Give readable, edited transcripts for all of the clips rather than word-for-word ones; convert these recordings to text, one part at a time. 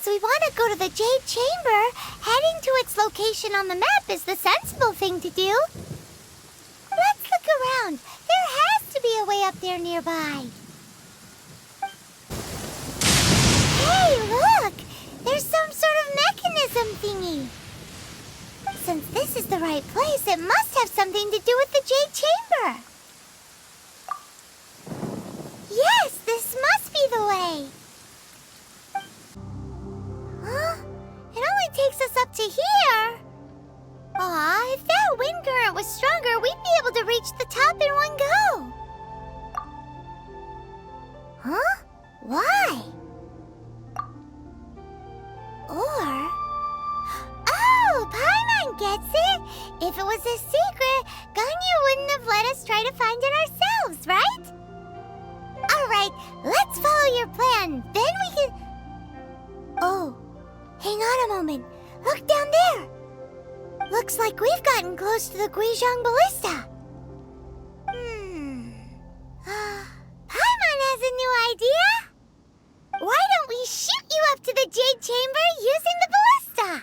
Since we want to go to the Jade Chamber, heading to its location on the map is the sensible thing to do. Let's look around. There has to be a way up there nearby. Hey, look! There's some sort of mechanism thingy. Since this is the right place, it must have something to do with the Jade Chamber. Yes, this must be the way. Huh? It only takes us up to here. Aw, if that wind current was stronger, we'd be able to reach the top in one go. Huh? Why? Or... Oh, Paimon gets it! If it was a secret, Ganyu wouldn't have let us try to find it ourselves, right? Alright, let's follow your plan. Then we can... Oh, hang on a moment. Look down there. Looks like we've gotten close to the Guizhong Ballista. Paimon has a new idea. Why don't we shoot you up to the Jade Chamber using the ballista?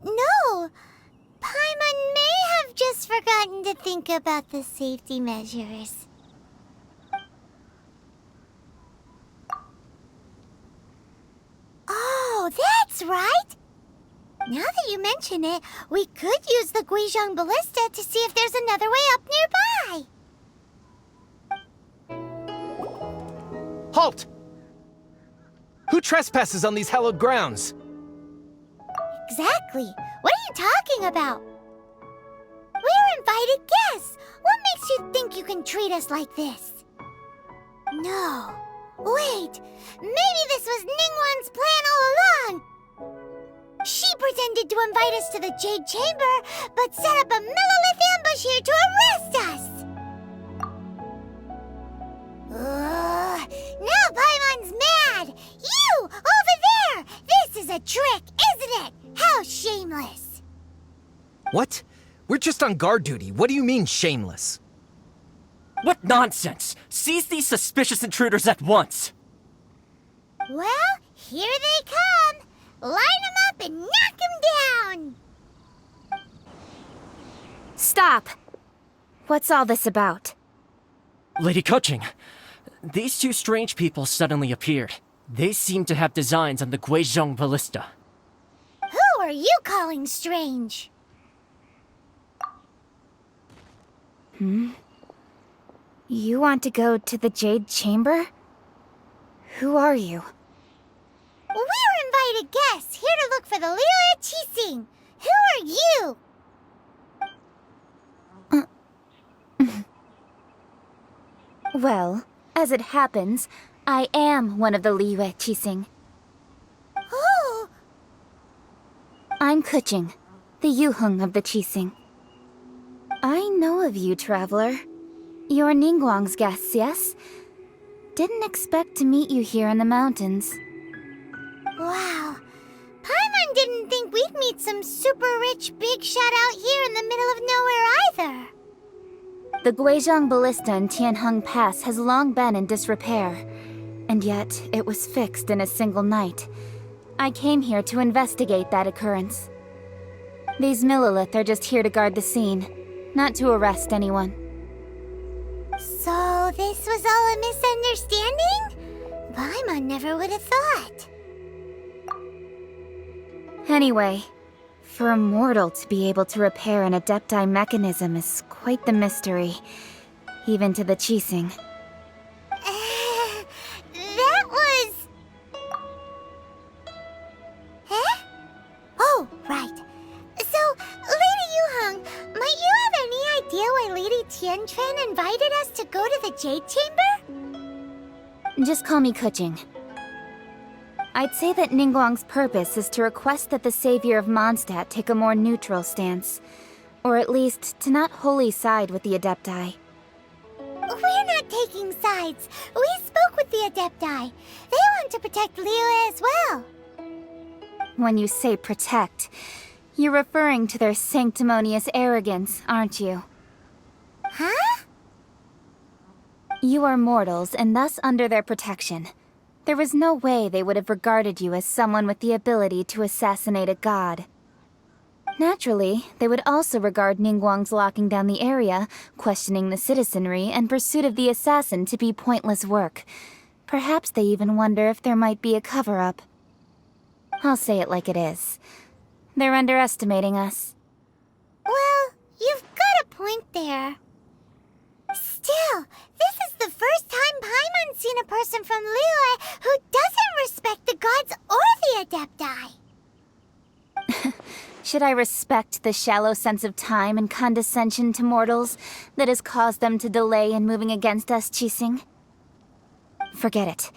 No. Paimon may have just forgotten to think about the safety measures. Oh, that's right! Now that you mention it, we could use the Guizhong Ballista to see if there's another way up nearby. Halt! Who trespasses on these hallowed grounds? Exactly. What are you talking about? We're invited guests. What makes you think you can treat us like this? No. Wait. Maybe this was Ningguang's plan all along. She pretended to invite us to the Jade Chamber, but set up a Millilith ambush here to arrest us. Now Paimon's mad! You! Over there! This is a trick, isn't it? How shameless! What? We're just on guard duty. What do you mean, shameless? What nonsense! Seize these suspicious intruders at once! Well, here they come! Line them up and knock them down! Stop! What's all this about? Lady Coaching, these two strange people suddenly appeared. They seem to have designs on the Guizhong Ballista. Who are you calling strange? You want to go to the Jade Chamber? Who are you? We're invited guests, here to look for the Liyue Qixing. Who are you? Well, as it happens, I am one of the Liyue Qixing. Who? I'm Kuching, the Yuheng of the Qixing. I know of you, traveler. You're Ningguang's guests, yes? Didn't expect to meet you here in the mountains. Wow. Paimon didn't think we'd meet some super rich big shot out here in the middle of nowhere either. The Guizhong Ballista in Tianheng Pass has long been in disrepair, and yet it was fixed in a single night. I came here to investigate that occurrence. These Millilith are just here to guard the scene, not to arrest anyone. So this was all a misunderstanding? Paimon never would have thought. Anyway, for a mortal to be able to repair an Adepti mechanism is quite the mystery, even to the Qixing. That was... Huh? Oh, right. So, Lady Yuheng, might you have any idea why Lady Tianquan invited us to go to the Jade Chamber? Just call me Kuching. I'd say that Ningguang's purpose is to request that the savior of Mondstadt take a more neutral stance. Or at least, to not wholly side with the Adepti. We're not taking sides. We spoke with the Adepti. They want to protect Liyue as well. When you say protect, you're referring to their sanctimonious arrogance, aren't you? Huh? You are mortals and thus under their protection. There was no way they would have regarded you as someone with the ability to assassinate a god. Naturally, they would also regard Ningguang's locking down the area, questioning the citizenry, and pursuit of the assassin to be pointless work. Perhaps they even wonder if there might be a cover-up. I'll say it like it is. They're underestimating us. Well, you've got a point there. Still, this is the first time Paimon's seen a person from Liyue who doesn't respect the gods or the Adepti. Should I respect the shallow sense of time and condescension to mortals that has caused them to delay in moving against us, Qixing? Forget it.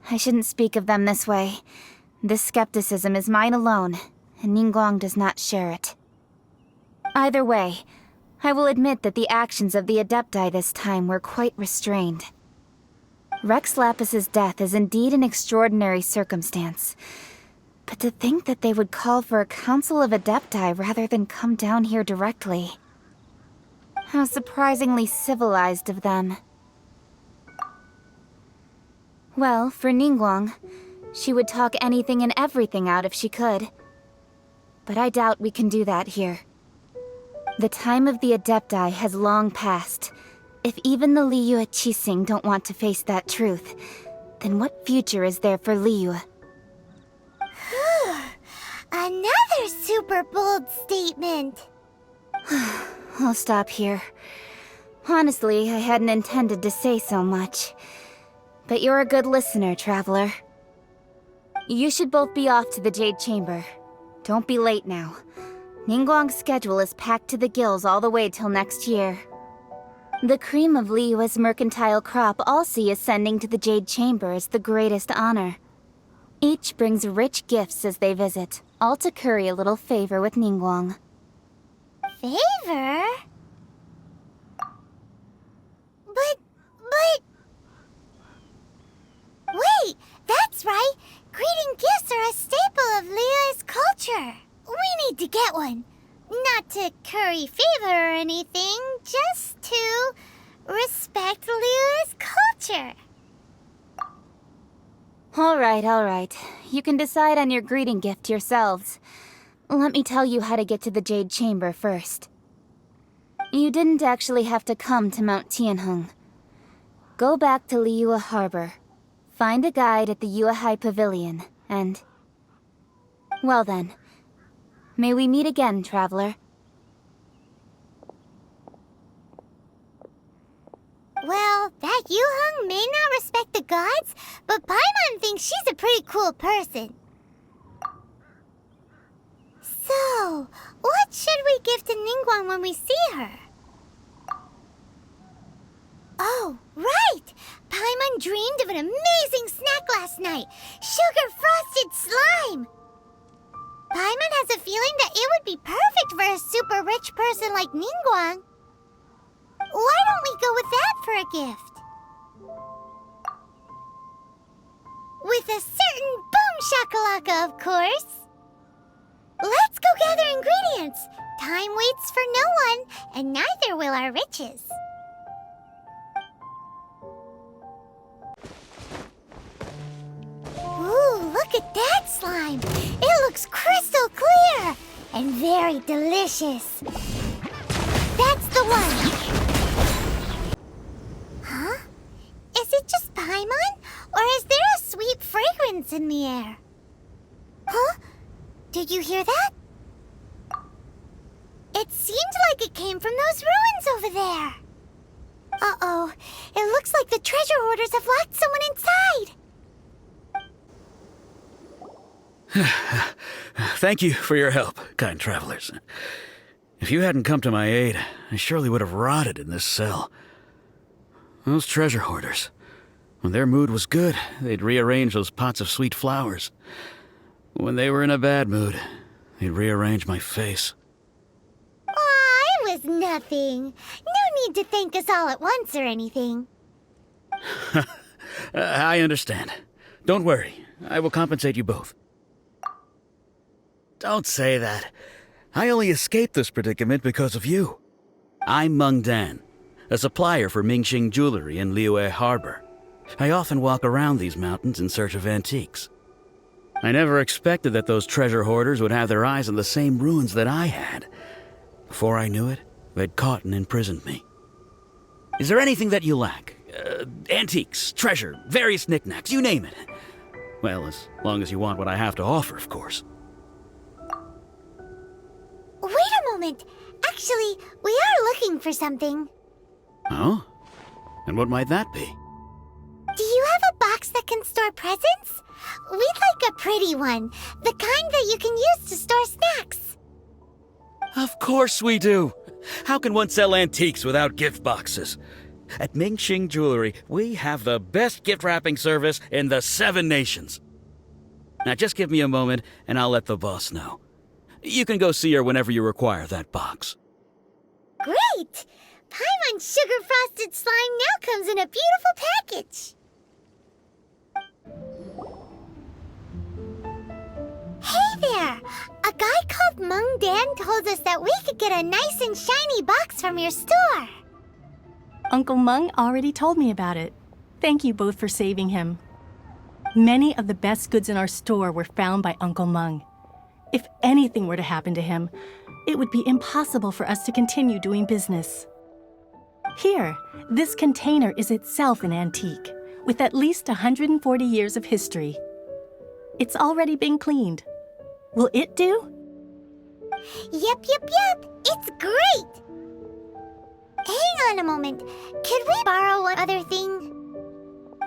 I shouldn't speak of them this way. This skepticism is mine alone, and Ningguang does not share it. Either way, I will admit that the actions of the Adepti this time were quite restrained. Rex Lapis's death is indeed an extraordinary circumstance. But to think that they would call for a council of Adepti rather than come down here directly. How surprisingly civilized of them. Well, for Ningguang, she would talk anything and everything out if she could. But I doubt we can do that here. The time of the Adepti has long passed. If even the Liyue Qixing don't want to face that truth, then what future is there for Liyue? Another super bold statement. I'll stop here. Honestly, I hadn't intended to say so much. But you're a good listener, Traveler. You should both be off to the Jade Chamber. Don't be late now. Ningguang's schedule is packed to the gills all the way till next year. The cream of Liyue's mercantile crop all see ascending to the Jade Chamber as the greatest honor. Each brings rich gifts as they visit, all to curry a little favor with Ningguang. Favor? But... Wait, that's right! Greeting gifts are a staple of Liyue's culture. We need to get one. Not to curry favor or anything, just to respect Liyue's culture. All right. You can decide on your greeting gift yourselves. Let me tell you how to get to the Jade Chamber first. You didn't actually have to come to Mount Tianheng. Go back to Liyue Harbor. Find a guide at the Yuehai Pavilion, and... Well then. May we meet again, Traveler. Well, that Yuheng may not respect the gods, but Paimon thinks she's a pretty cool person. So, what should we give to Ningguang when we see her? Oh, right! Paimon dreamed of an amazing snack last night! Sugar-frosted slime! Paimon has a feeling that it would be perfect for a super rich person like Ningguang. Why don't we go with that for a gift? With a certain boom shakalaka, of course! Let's go gather ingredients! Time waits for no one, and neither will our riches. Ooh, look at that slime! It looks crystal clear! And very delicious. That's the one! Huh? Is it just Paimon? Or is there a sweet fragrance in the air? Huh? Did you hear that? It seemed like it came from those ruins over there. Uh-oh. It looks like the treasure hoarders have locked someone inside. Thank you for your help, kind travelers. If you hadn't come to my aid, I surely would have rotted in this cell. Those treasure hoarders. When their mood was good, they'd rearrange those pots of sweet flowers. When they were in a bad mood, they'd rearrange my face. Aw, it was nothing. No need to thank us all at once or anything. I understand. Don't worry. I will compensate you both. Don't say that. I only escaped this predicament because of you. I'm Meng Dan, a supplier for Mingxing jewelry in Liyue Harbor. I often walk around these mountains in search of antiques. I never expected that those treasure hoarders would have their eyes on the same ruins that I had. Before I knew it, they'd caught and imprisoned me. Is there anything that you lack? Antiques, treasure, various knickknacks, you name it. Well, as long as you want what I have to offer, of course. Wait a moment. Actually, we are looking for something. Oh? And what might that be? Do you have a box that can store presents? We'd like a pretty one. The kind that you can use to store snacks. Of course we do. How can one sell antiques without gift boxes? At Mingxing Jewelry, we have the best gift wrapping service in the 7 nations. Now just give me a moment and I'll let the boss know. You can go see her whenever you require that box. Great! Paimon's sugar-frosted slime now comes in a beautiful package. Hey there! A guy called Meng Dan told us that we could get a nice and shiny box from your store. Uncle Meng already told me about it. Thank you both for saving him. Many of the best goods in our store were found by Uncle Meng. If anything were to happen to him, it would be impossible for us to continue doing business. Here, this container is itself an antique, with at least 140 years of history. It's already been cleaned. Will it do? Yep. It's great! Hang on a moment. Could we borrow one other thing?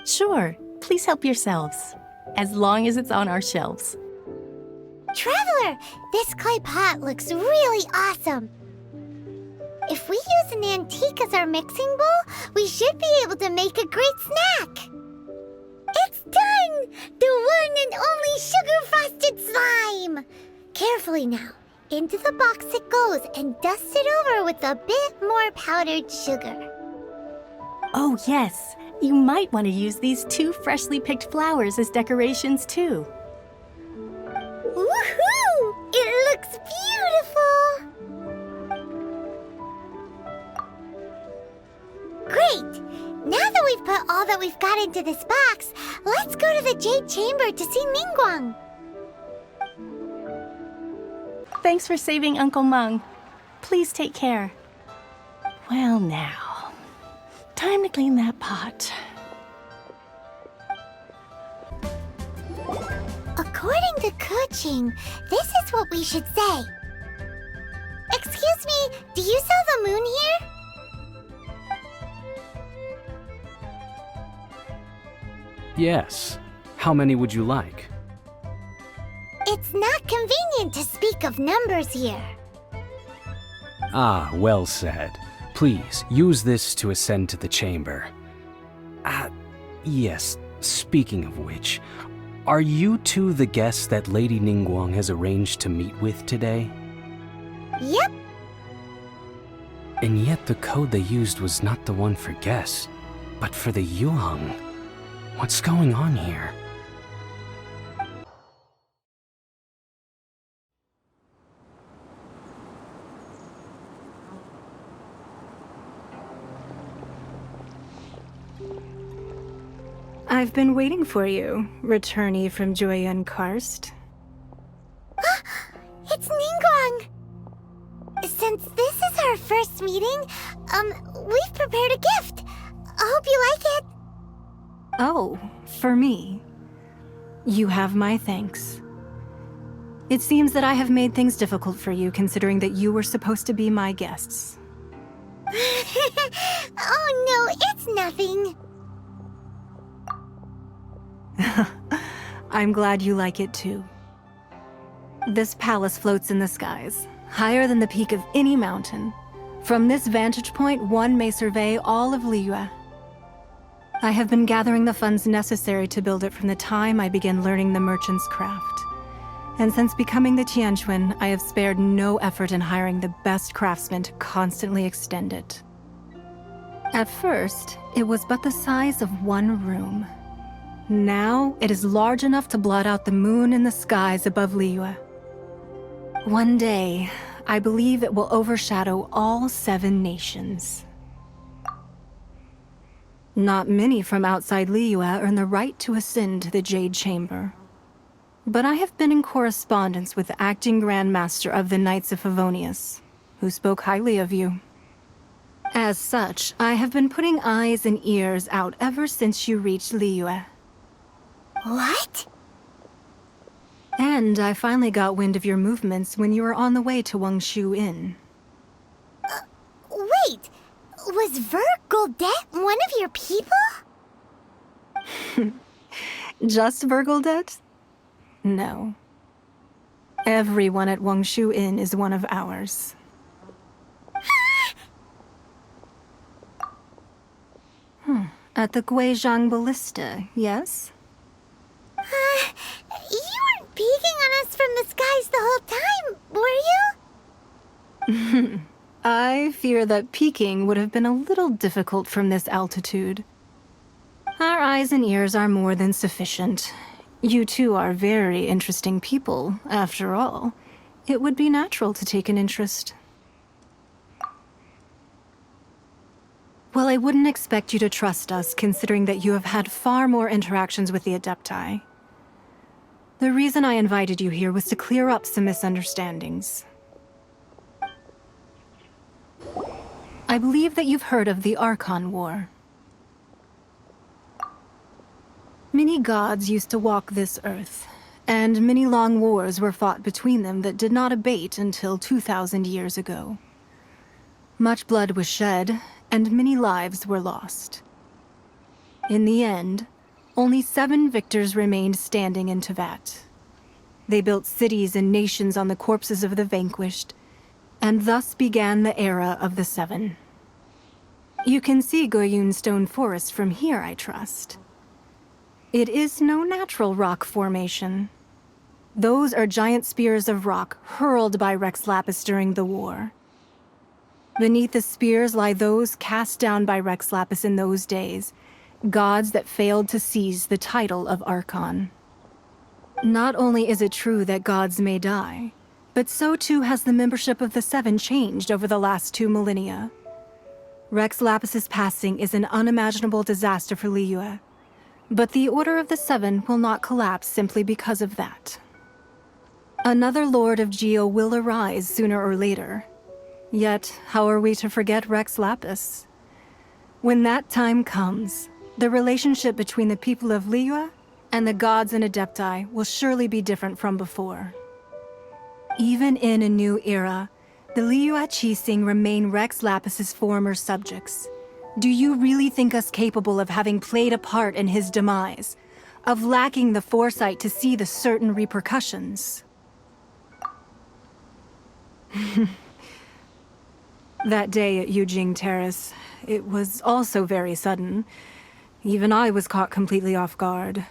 Sure, please help yourselves, as long as it's on our shelves. Traveler, this clay pot looks really awesome. If we use an antique as our mixing bowl, we should be able to make a great snack. It's done! The one and only sugar-frosted slime! Carefully now. Into the box it goes and dust it over with a bit more powdered sugar. Oh yes, you might want to use these 2 freshly picked flowers as decorations too. Woohoo! It looks beautiful! Great! Now that we've put all that we've got into this box, let's go to the Jade Chamber to see Ningguang. Thanks for saving Uncle Meng. Please take care. Well now, time to clean that pot. According to Kuching, this is what we should say. Excuse me, do you sell the moon here? Yes. How many would you like? It's not convenient to speak of numbers here. Ah, well said. Please, use this to ascend to the chamber. Yes, speaking of which, are you two the guests that Lady Ningguang has arranged to meet with today? Yep. And yet the code they used was not the one for guests, but for the Yuheng. What's going on here? I've been waiting for you, returnee from Joyen Karst. It's Ningguang! Since this is our first meeting, we've prepared a gift. I hope you like it. Oh, for me. You have my thanks. It seems that I have made things difficult for you, considering that you were supposed to be my guests. Oh no, it's nothing. I'm glad you like it too. This palace floats in the skies, higher than the peak of any mountain. From this vantage point, one may survey all of Liyue. I have been gathering the funds necessary to build it from the time I began learning the merchant's craft. And since becoming the Tianheng, I have spared no effort in hiring the best craftsmen to constantly extend it. At first, it was but the size of one room. Now, it is large enough to blot out the moon in the skies above Liyue. One day, I believe it will overshadow all 7 nations. Not many from outside Liyue earn the right to ascend to the Jade Chamber. But I have been in correspondence with the acting Grand Master of the Knights of Favonius, who spoke highly of you. As such, I have been putting eyes and ears out ever since you reached Liyue. What? And I finally got wind of your movements when you were on the way to Wangshu Inn. Wait, was Vergoldet one of your people? Just Vergoldet? No. Everyone at Wangshu Inn is one of ours. At the Guizhang Ballista, yes? You weren't peeking on us from the skies the whole time, were you? I fear that peeking would have been a little difficult from this altitude. Our eyes and ears are more than sufficient. You two are very interesting people, after all. It would be natural to take an interest. Well, I wouldn't expect you to trust us, considering that you have had far more interactions with the Adepti. The reason I invited you here was to clear up some misunderstandings. I believe that you've heard of the Archon War. Many gods used to walk this earth, and many long wars were fought between them that did not abate until 2,000 years ago. Much blood was shed, and many lives were lost. In the end, only 7 victors remained standing in Tevat. They built cities and nations on the corpses of the vanquished, and thus began the era of the 7. You can see Goyun Stone Forest from here, I trust. It is no natural rock formation. Those are giant spears of rock hurled by Rex Lapis during the war. Beneath the spears lie those cast down by Rex Lapis in those days, gods that failed to seize the title of Archon. Not only is it true that gods may die, but so too has the membership of the 7 changed over the last 2 millennia. Rex Lapis's passing is an unimaginable disaster for Liyue, but the Order of the 7 will not collapse simply because of that. Another Lord of Geo will arise sooner or later. Yet, how are we to forget Rex Lapis? When that time comes, the relationship between the people of Liyue and the gods and Adepti will surely be different from before. Even in a new era, the Liyue Qixing remain Rex Lapis's former subjects. Do you really think us capable of having played a part in his demise? Of lacking the foresight to see the certain repercussions? That day at Yujing Terrace, it was also very sudden. Even I was caught completely off guard.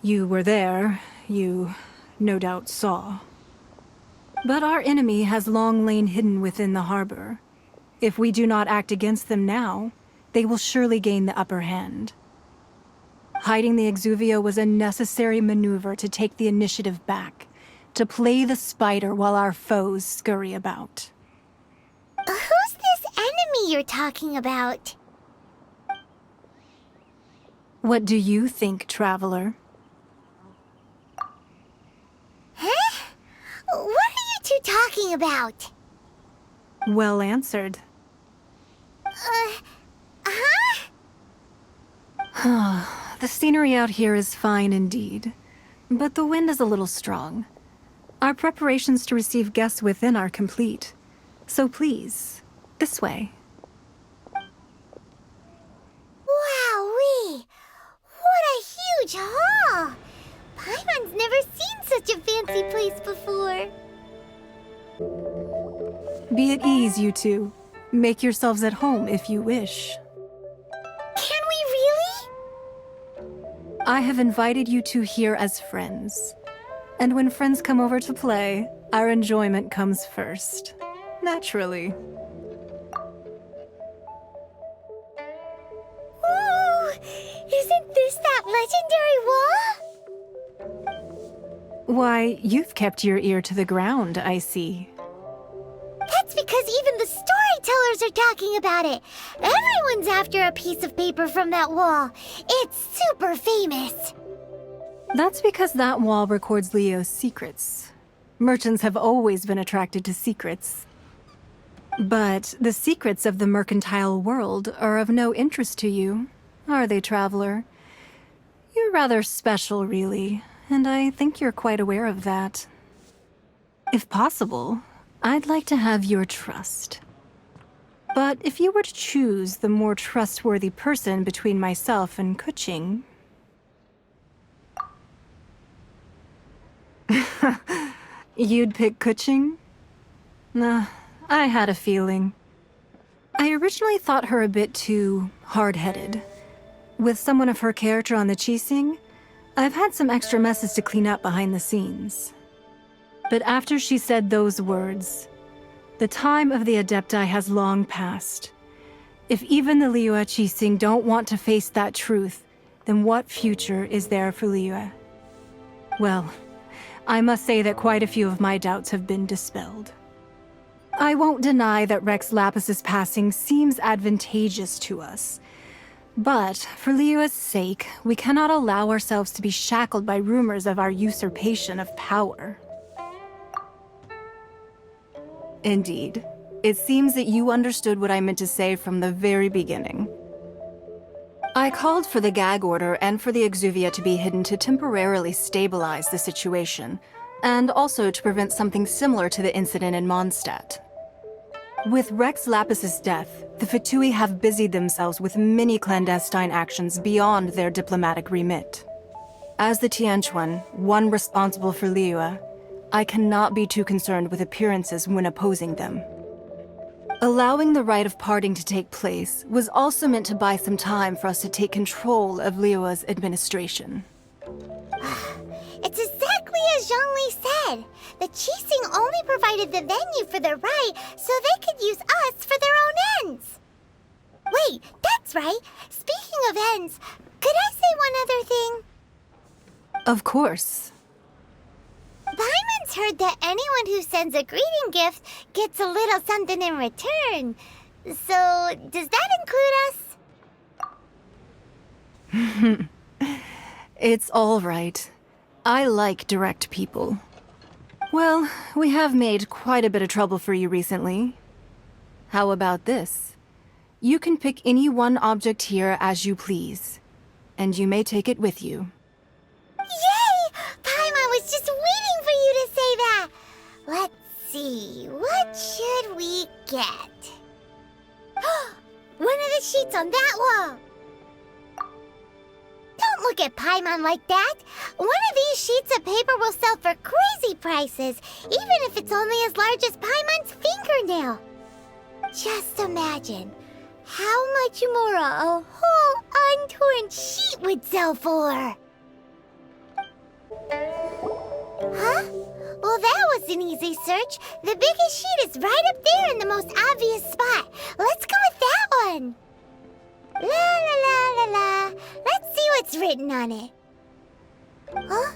You were there, you no doubt saw. But our enemy has long lain hidden within the harbor. If we do not act against them now, they will surely gain the upper hand. Hiding the Exuvio was a necessary maneuver to take the initiative back, to play the spider while our foes scurry about. Who's this enemy you're talking about? What do you think, traveler? Huh? What are you two talking about? Well answered. The scenery out here is fine indeed, but the wind is a little strong. Our preparations to receive guests within are complete, so please, this way. Wowee! What a huge hall! Paimon's never seen such a fancy place before. Be at ease, you two. Make yourselves at home if you wish. Can we really? I have invited you two here as friends. And when friends come over to play, our enjoyment comes first. Naturally. Ooh! Isn't this that legendary wall? Why, you've kept your ear to the ground, I see. That's because even the storytellers travelers are talking about it. Everyone's after a piece of paper from that wall. It's super famous. That's because that wall records Leo's secrets. Merchants have always been attracted to secrets. But the secrets of the mercantile world are of no interest to you, are they, traveler? You're rather special, really, and I think you're quite aware of that. If possible, I'd like to have your trust. But if you were to choose the more trustworthy person between myself and Kuching... You'd pick Kuching? Nah, I had a feeling. I originally thought her a bit too hard-headed. With someone of her character on the Qixing, I've had some extra messes to clean up behind the scenes. But after she said those words, the time of the Adepti has long passed. If even the Liyue Qixing don't want to face that truth, then what future is there for Liyue? Well, I must say that quite a few of my doubts have been dispelled. I won't deny that Rex Lapis's passing seems advantageous to us. But, for Liyue's sake, we cannot allow ourselves to be shackled by rumors of our usurpation of power. Indeed. It seems that you understood what I meant to say from the very beginning. I called for the gag order and for the exuvia to be hidden to temporarily stabilize the situation, and also to prevent something similar to the incident in Mondstadt. With Rex Lapis's death, the Fatui have busied themselves with many clandestine actions beyond their diplomatic remit. As the Tianquan, one responsible for Liyue, I cannot be too concerned with appearances when opposing them. Allowing the rite of parting to take place was also meant to buy some time for us to take control of Liyue's administration. It's exactly as Zhongli said. The Qixing only provided the venue for the rite so they could use us for their own ends. Wait, that's right. Speaking of ends, could I say one other thing? Of course. Paimon's heard that anyone who sends a greeting gift gets a little something in return. So, does that include us? It's all right. I like direct people. Well, we have made quite a bit of trouble for you recently. How about this? You can pick any one object here as you please, and you may take it with you. Yay! Paimon was just waiting for you to say that. Let's see, what should we get? One of the sheets on that wall. Don't look at Paimon like that. One of these sheets of paper will sell for crazy prices, even if it's only as large as Paimon's fingernail. Just imagine how much more a whole untorn sheet would sell for. Huh? Well, that was an easy search. The biggest sheet is right up there in the most obvious spot. Let's go with that one. La la la la la. Let's see what's written on it. Huh?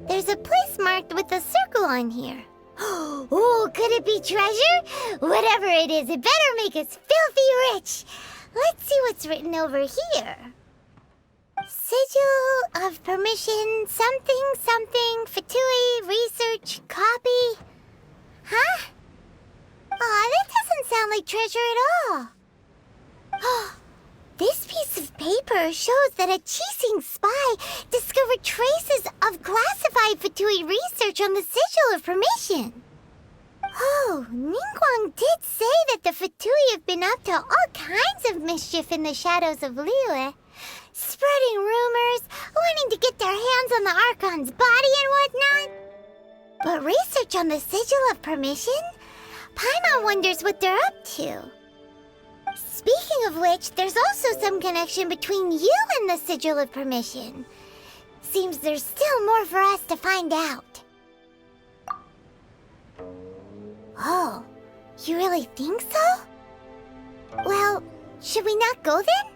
There's a place marked with a circle on here. Oh, could it be treasure? Whatever it is, it better make us filthy rich. Let's see what's written over here. Sigil of permission, something, something, Fatui, research, copy. Huh? Aw, that doesn't sound like treasure at all. This piece of paper shows that a Qixing spy discovered traces of classified Fatui research on the Sigil of Permission. Oh, Ningguang did say that the Fatui have been up to all kinds of mischief in the shadows of Liyue, spreading rumors, wanting to get their hands on the Archon's body and whatnot. But research on the Sigil of Permission? Paimon wonders what they're up to. Speaking of which, there's also some connection between you and the Sigil of Permission. Seems there's still more for us to find out. Oh, you really think so? Well, should we not go then?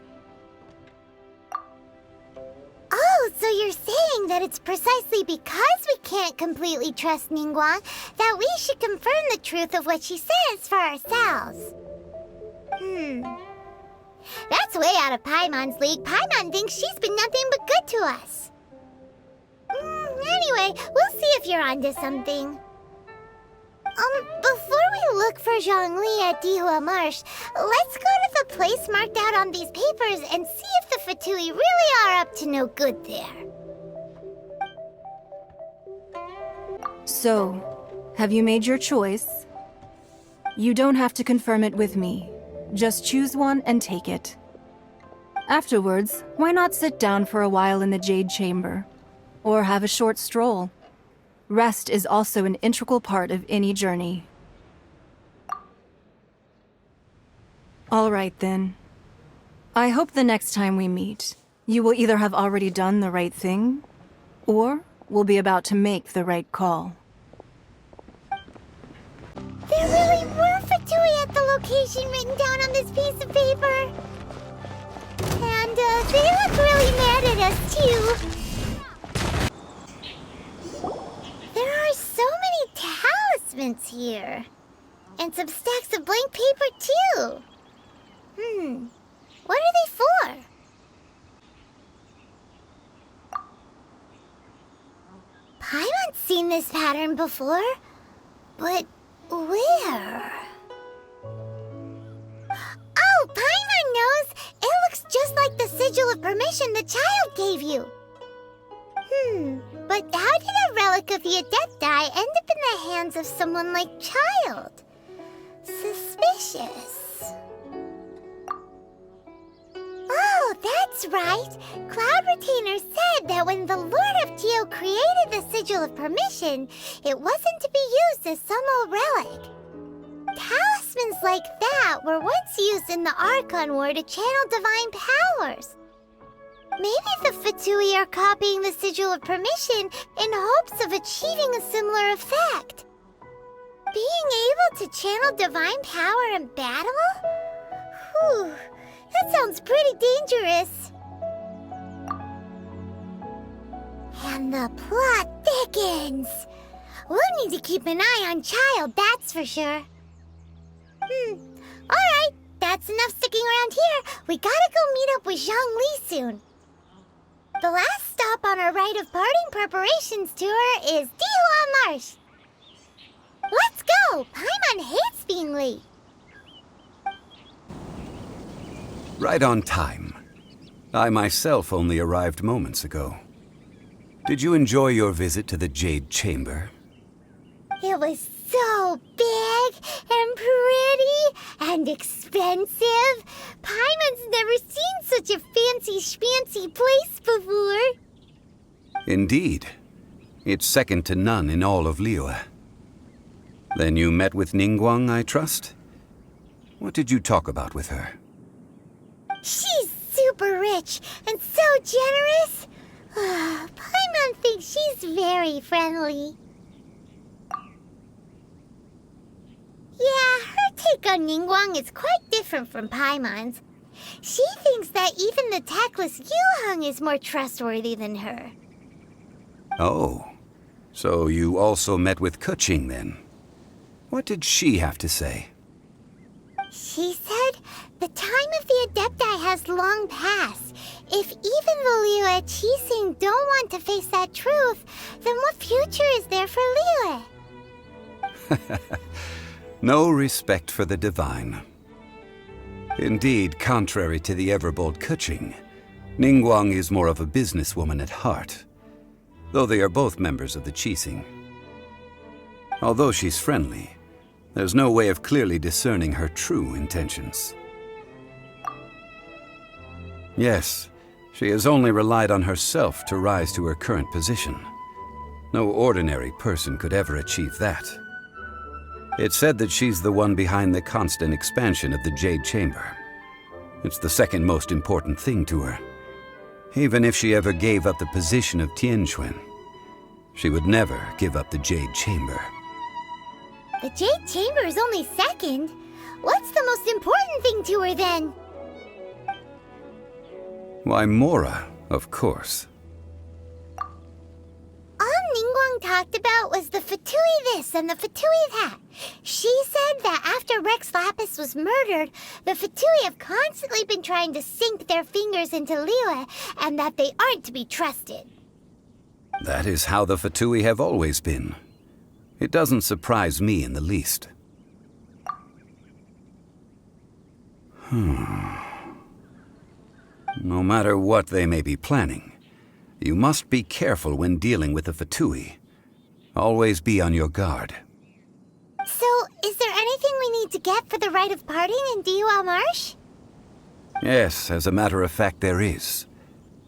Oh, so you're saying that it's precisely because we can't completely trust Ningguang that we should confirm the truth of what she says for ourselves. That's way out of Paimon's league. Paimon thinks she's been nothing but good to us. Anyway, we'll see if you're onto something. Before we look for Zhongli at Dihua Marsh, let's go to the place marked out on these papers and see if the Fatui really are up to no good there. So, have you made your choice? You don't have to confirm it with me. Just choose one and take it. Afterwards, why not sit down for a while in the Jade Chamber? Or have a short stroll? Rest is also an integral part of any journey. All right then. I hope the next time we meet, you will either have already done the right thing, or will be about to make the right call. There really were Fatui at the location written down on this piece of paper. And they look really mad at us too. There are so many talismans here. And some stacks of blank paper too. What are they for? Paimon's seen this pattern before, but where? Oh, Paimon knows! It looks just like the sigil of permission the child gave you. But how did a relic of the Adepti end up in the hands of someone like Child? Suspicious. Oh, that's right. Cloud Retainer said that when the Lord of Geo created the Sigil of Permission, it wasn't to be used as some old relic. Talismans like that were once used in the Archon War to channel divine powers. Maybe the Fatui are copying the Sigil of Permission in hopes of achieving a similar effect. Being able to channel divine power in battle? Whew, that sounds pretty dangerous. And the plot thickens. We'll need to keep an eye on Child, that's for sure. Alright, that's enough sticking around here. We gotta go meet up with Zhongli soon. The last stop on our rite of parting preparations tour is Dihua Marsh. Let's go! Paimon hates being late. Right on time. I myself only arrived moments ago. Did you enjoy your visit to the Jade Chamber? It was so big and pretty and expensive. Paimon's never seen such a fancy-schmancy place before. Indeed. It's second to none in all of Liyue. Then you met with Ningguang, I trust? What did you talk about with her? She's super rich and so generous. Paimon thinks she's very friendly. Yeah, her take on Ningguang is quite different from Paimon's. She thinks that even the tactless Yuheng is more trustworthy than her. Oh, so you also met with Keqing then? What did she have to say? She said the time of the Adepti has long passed. If even the Liyue Qixing don't want to face that truth, then what future is there for Liyue? No respect for the divine. Indeed, contrary to the ever-bold Keqing, Ningguang is more of a businesswoman at heart, though they are both members of the Qixing. Although she's friendly, there's no way of clearly discerning her true intentions. Yes, she has only relied on herself to rise to her current position. No ordinary person could ever achieve that. It's said that she's the one behind the constant expansion of the Jade Chamber. It's the second most important thing to her. Even if she ever gave up the position of Tianheng, she would never give up the Jade Chamber. The Jade Chamber is only second. What's the most important thing to her then? Why, Mora, of course. All Ningguang talked about was was the Fatui this and the Fatui that. She said that after Rex Lapis was murdered, the Fatui have constantly been trying to sink their fingers into Liyue, and that they aren't to be trusted. That is how the Fatui have always been. It doesn't surprise me in the least. No matter what they may be planning, you must be careful when dealing with the Fatui. Always be on your guard. So, is there anything we need to get for the rite of parting in Diwa Marsh? Yes, as a matter of fact, there is.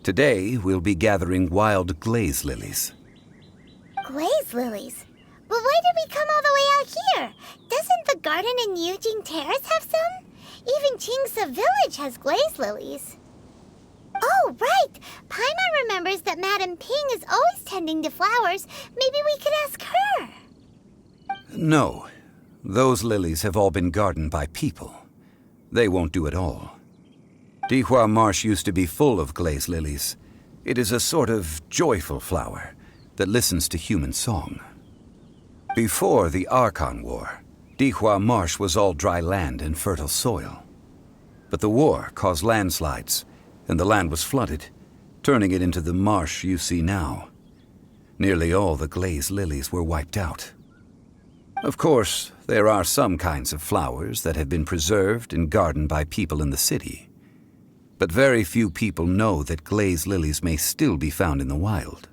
Today, we'll be gathering wild glaze lilies. Glaze lilies? But why did we come all the way out here? Doesn't the garden in Yujing Terrace have some? Even Qingse Village has glaze lilies. Oh, right! Paimon remembers that Madame Ping is always tending to flowers. Maybe we could ask her. No. Those lilies have all been gardened by people. They won't do it all. Dihua Marsh used to be full of glaze lilies. It is a sort of joyful flower that listens to human song. Before the Archon War, Dihua Marsh was all dry land and fertile soil. But the war caused landslides, and the land was flooded, turning it into the marsh you see now. Nearly all the glaze lilies were wiped out. Of course, there are some kinds of flowers that have been preserved and gardened by people in the city. But very few people know that glaze lilies may still be found in the wild.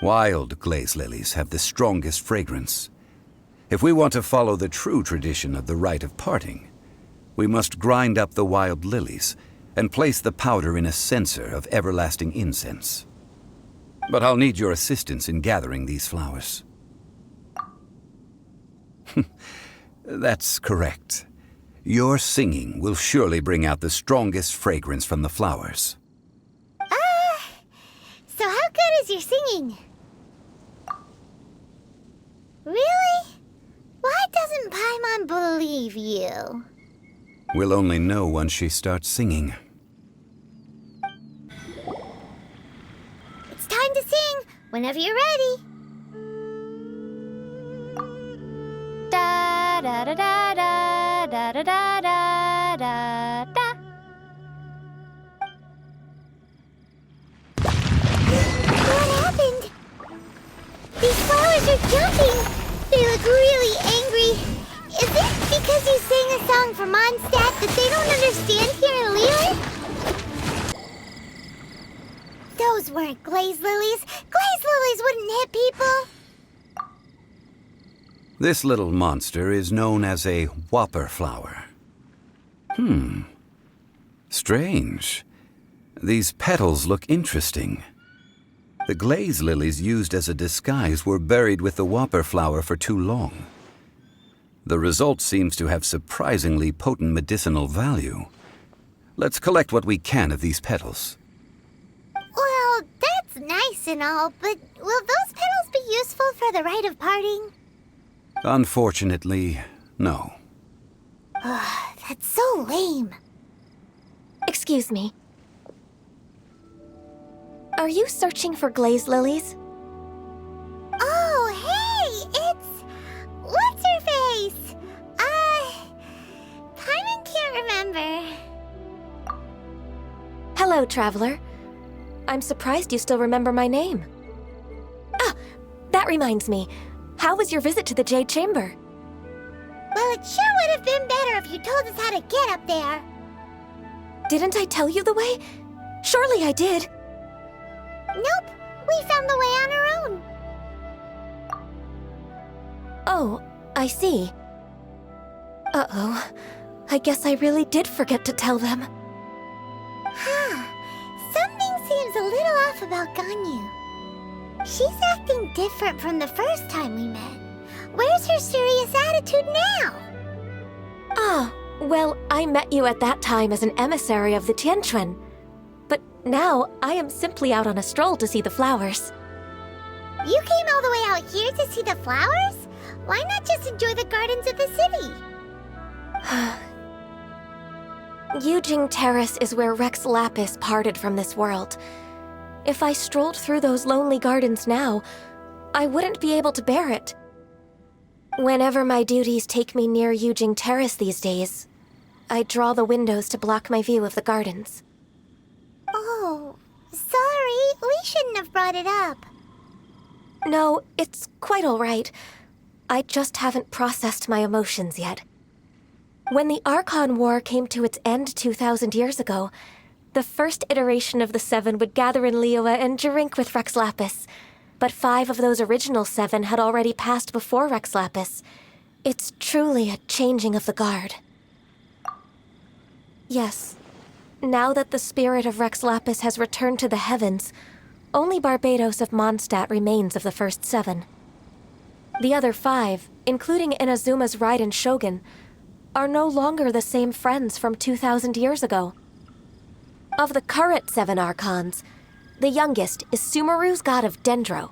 Wild glaze lilies have the strongest fragrance. If we want to follow the true tradition of the rite of parting, we must grind up the wild lilies and place the powder in a censer of everlasting incense. But I'll need your assistance in gathering these flowers. That's correct. Your singing will surely bring out the strongest fragrance from the flowers. So how good is your singing? Really? Why doesn't Paimon believe you? We'll only know once she starts singing. It's time to sing, whenever you're ready. Da da da da da da da da da da. What happened? These flowers are jumping. They look really angry. Is it because you sang a song for Mondstadt that they don't understand here in Liyue? Those weren't glaze lilies. Glaze lilies wouldn't hit people. This little monster is known as a whopper flower. Strange. These petals look interesting. The glaze lilies used as a disguise were buried with the whopper flower for too long. The result seems to have surprisingly potent medicinal value. Let's collect what we can of these petals. Well, that's nice and all, but will those petals be useful for the rite of parting? Unfortunately, no. That's so lame. Excuse me. Are you searching for glaze lilies? Oh, hey! It's... What's-her-face? Paimon can't remember. Hello, traveler. I'm surprised you still remember my name. Ah, that reminds me. How was your visit to the Jade Chamber? Well, it sure would have been better if you told us how to get up there. Didn't I tell you the way? Surely I did. Nope, we found the way on our own. Oh, I see. Uh-oh. I guess I really did forget to tell them. Something seems a little off about Ganyu. She's acting different from the first time we met. Where's her serious attitude now? Ah, well, I met you at that time as an emissary of the Tianheng. But now, I am simply out on a stroll to see the flowers. You came all the way out here to see the flowers? Why not just enjoy the gardens of the city? Yujing Terrace is where Rex Lapis parted from this world. If I strolled through those lonely gardens now, I wouldn't be able to bear it. Whenever my duties take me near Yujing Terrace these days, I draw the windows to block my view of the gardens. Oh, sorry. We shouldn't have brought it up. No, it's quite all right. I just haven't processed my emotions yet. When the Archon War came to its end 2,000 years ago, the first iteration of the Seven would gather in Liyue and drink with Rex Lapis. But 5 of those original 7 had already passed before Rex Lapis. It's truly a changing of the guard. Yes, now that the spirit of Rex Lapis has returned to the heavens, only Barbados of Mondstadt remains of the first 7. The other 5, including Inazuma's Raiden Shogun, are no longer the same friends from 2,000 years ago. Of the current 7 Archons, the youngest is Sumeru's god of Dendro.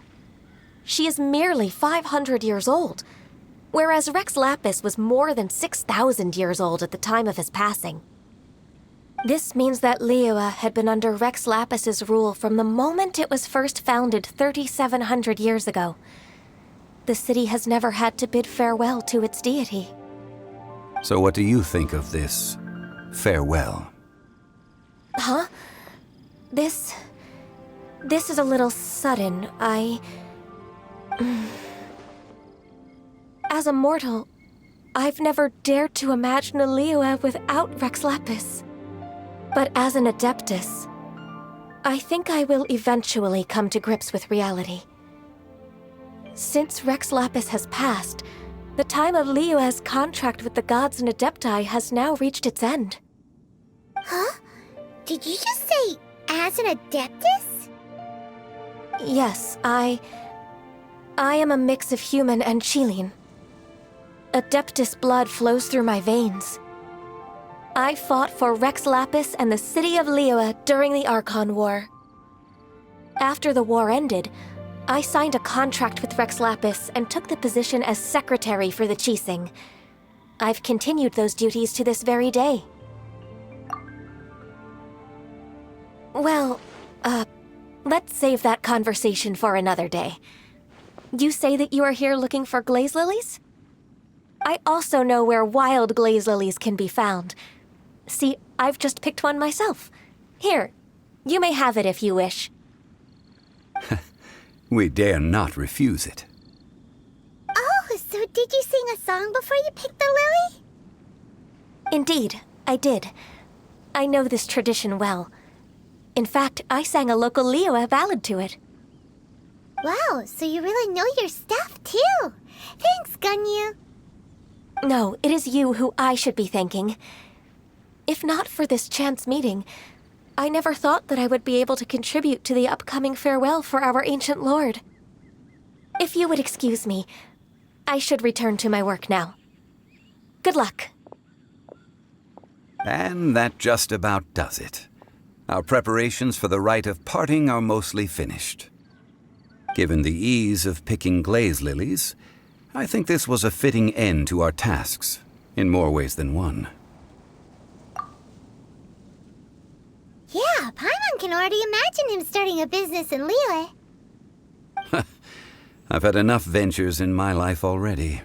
She is merely 500 years old, whereas Rex Lapis was more than 6,000 years old at the time of his passing. This means that Liyue had been under Rex Lapis's rule from the moment it was first founded 3,700 years ago. The city has never had to bid farewell to its deity. So what do you think of this farewell? Huh? This is a little sudden. As a mortal, I've never dared to imagine a Liyue without Rex Lapis. But as an Adeptus, I think I will eventually come to grips with reality. Since Rex Lapis has passed, the time of Liyue's contract with the gods and Adepti has now reached its end. Huh? Did you just say, as an Adeptus? Yes, I am a mix of human and Chilean. Adeptus blood flows through my veins. I fought for Rex Lapis and the city of Liyue during the Archon War. After the war ended, I signed a contract with Rex Lapis and took the position as secretary for the Qixing. I've continued those duties to this very day. Well, let's save that conversation for another day. You say that you are here looking for glaze lilies? I also know where wild glaze lilies can be found. See, I've just picked one myself. Here, you may have it if you wish. We dare not refuse it. Oh, so did you sing a song before you picked the lily? Indeed, I did. I know this tradition well. In fact, I sang a local Liyue ballad to it. Wow, so you really know your stuff, too. Thanks, Ganyu. No, it is you who I should be thanking. If not for this chance meeting, I never thought that I would be able to contribute to the upcoming farewell for our ancient lord. If you would excuse me, I should return to my work now. Good luck. And that just about does it. Our preparations for the rite of parting are mostly finished. Given the ease of picking glaze lilies, I think this was a fitting end to our tasks, in more ways than one. Yeah, Paimon can already imagine him starting a business in Liyue. I've had enough ventures in my life already.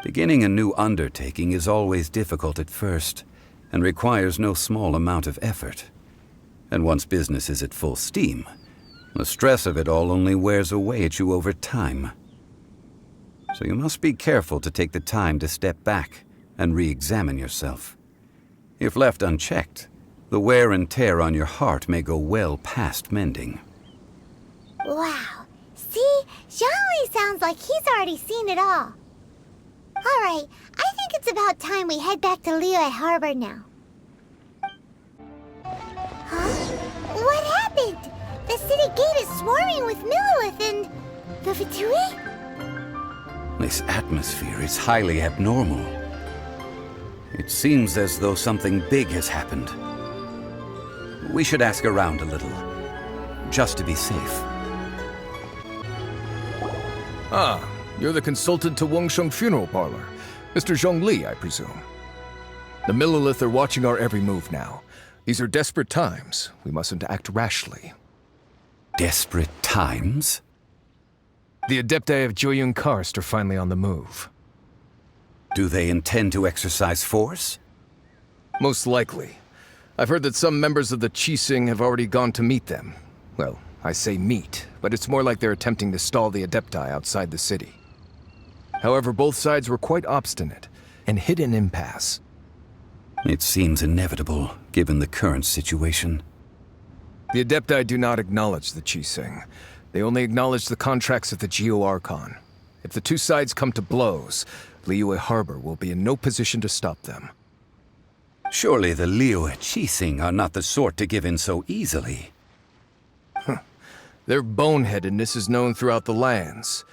Beginning a new undertaking is always difficult at first, and requires no small amount of effort. And once business is at full steam, the stress of it all only wears away at you over time. So you must be careful to take the time to step back and re-examine yourself. If left unchecked, the wear and tear on your heart may go well past mending. Wow. See? Zhongli sounds like he's already seen it all. Alright, I think it's about time we head back to Liyue Harbor now. Huh? What happened? The city gate is swarming with Millilith and... the Fatui? This atmosphere is highly abnormal. It seems as though something big has happened. We should ask around a little, just to be safe. Ah, you're the consultant to Wengsheng Funeral Parlor. Mr. Zhongli, I presume. The Millilith are watching our every move now. These are desperate times. We mustn't act rashly. Desperate times? The Adepti of Joyun Karst are finally on the move. Do they intend to exercise force? Most likely. I've heard that some members of the Qixing have already gone to meet them. Well, I say meet, but it's more like they're attempting to stall the Adepti outside the city. However, both sides were quite obstinate and hit an impasse. It seems inevitable, given the current situation. The Adepti do not acknowledge the Qixing. They only acknowledge the contracts of the Geo-Archon. If the two sides come to blows, Liyue Harbor will be in no position to stop them. Surely the Liyue Qixing are not the sort to give in so easily. Their boneheadedness is known throughout the lands.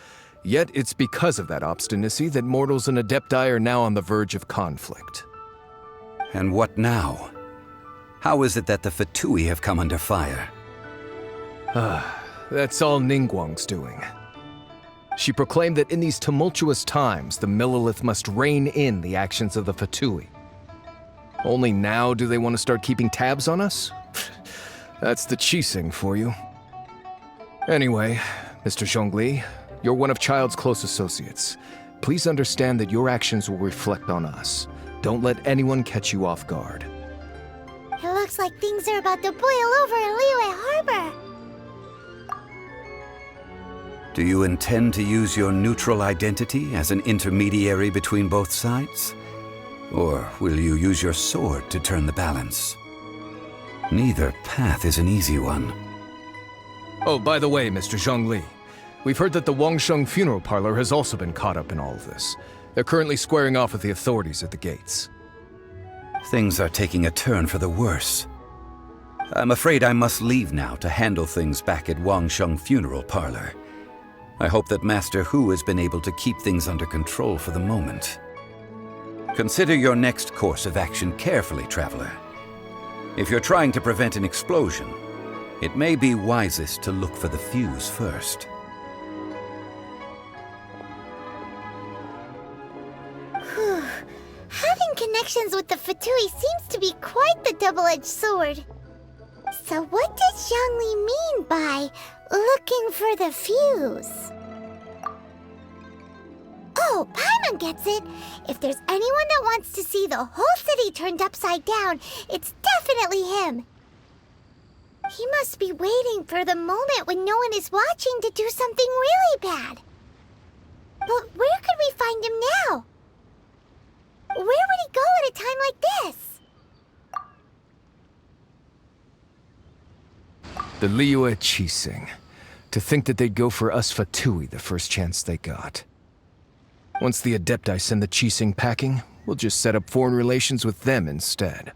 Yet it's because of that obstinacy that mortals and Adepti are now on the verge of conflict. And what now? How is it that the Fatui have come under fire? That's all Ningguang's doing. She proclaimed that in these tumultuous times, the Millelith must rein in the actions of the Fatui. Only now do they want to start keeping tabs on us? That's the Qixing for you. Anyway, Mr. Zhongli, you're one of Child's close associates. Please understand that your actions will reflect on us. Don't let anyone catch you off guard. It looks like things are about to boil over in Liyue Harbor. Do you intend to use your neutral identity as an intermediary between both sides? Or will you use your sword to turn the balance? Neither path is an easy one. Oh, by the way, Mr. Zhongli, we've heard that the Wangsheng funeral parlor has also been caught up in all of this. They're currently squaring off with the authorities at the gates. Things are taking a turn for the worse. I'm afraid I must leave now to handle things back at Wangsheng funeral parlor. I hope that Master Hu has been able to keep things under control for the moment. Consider your next course of action carefully, Traveler. If you're trying to prevent an explosion, it may be wisest to look for the fuse first. Whew. Having connections with the Fatui seems to be quite the double-edged sword. So what does Zhongli mean by looking for the fuse? Oh, Paimon gets it! If there's anyone that wants to see the whole city turned upside down, it's definitely him! He must be waiting for the moment when no one is watching to do something really bad. But where could we find him now? Where would he go at a time like this? The Liyue Qixing. To think that they'd go for us Fatui the first chance they got. Once the Adepti send the Qixing packing, we'll just set up foreign relations with them instead.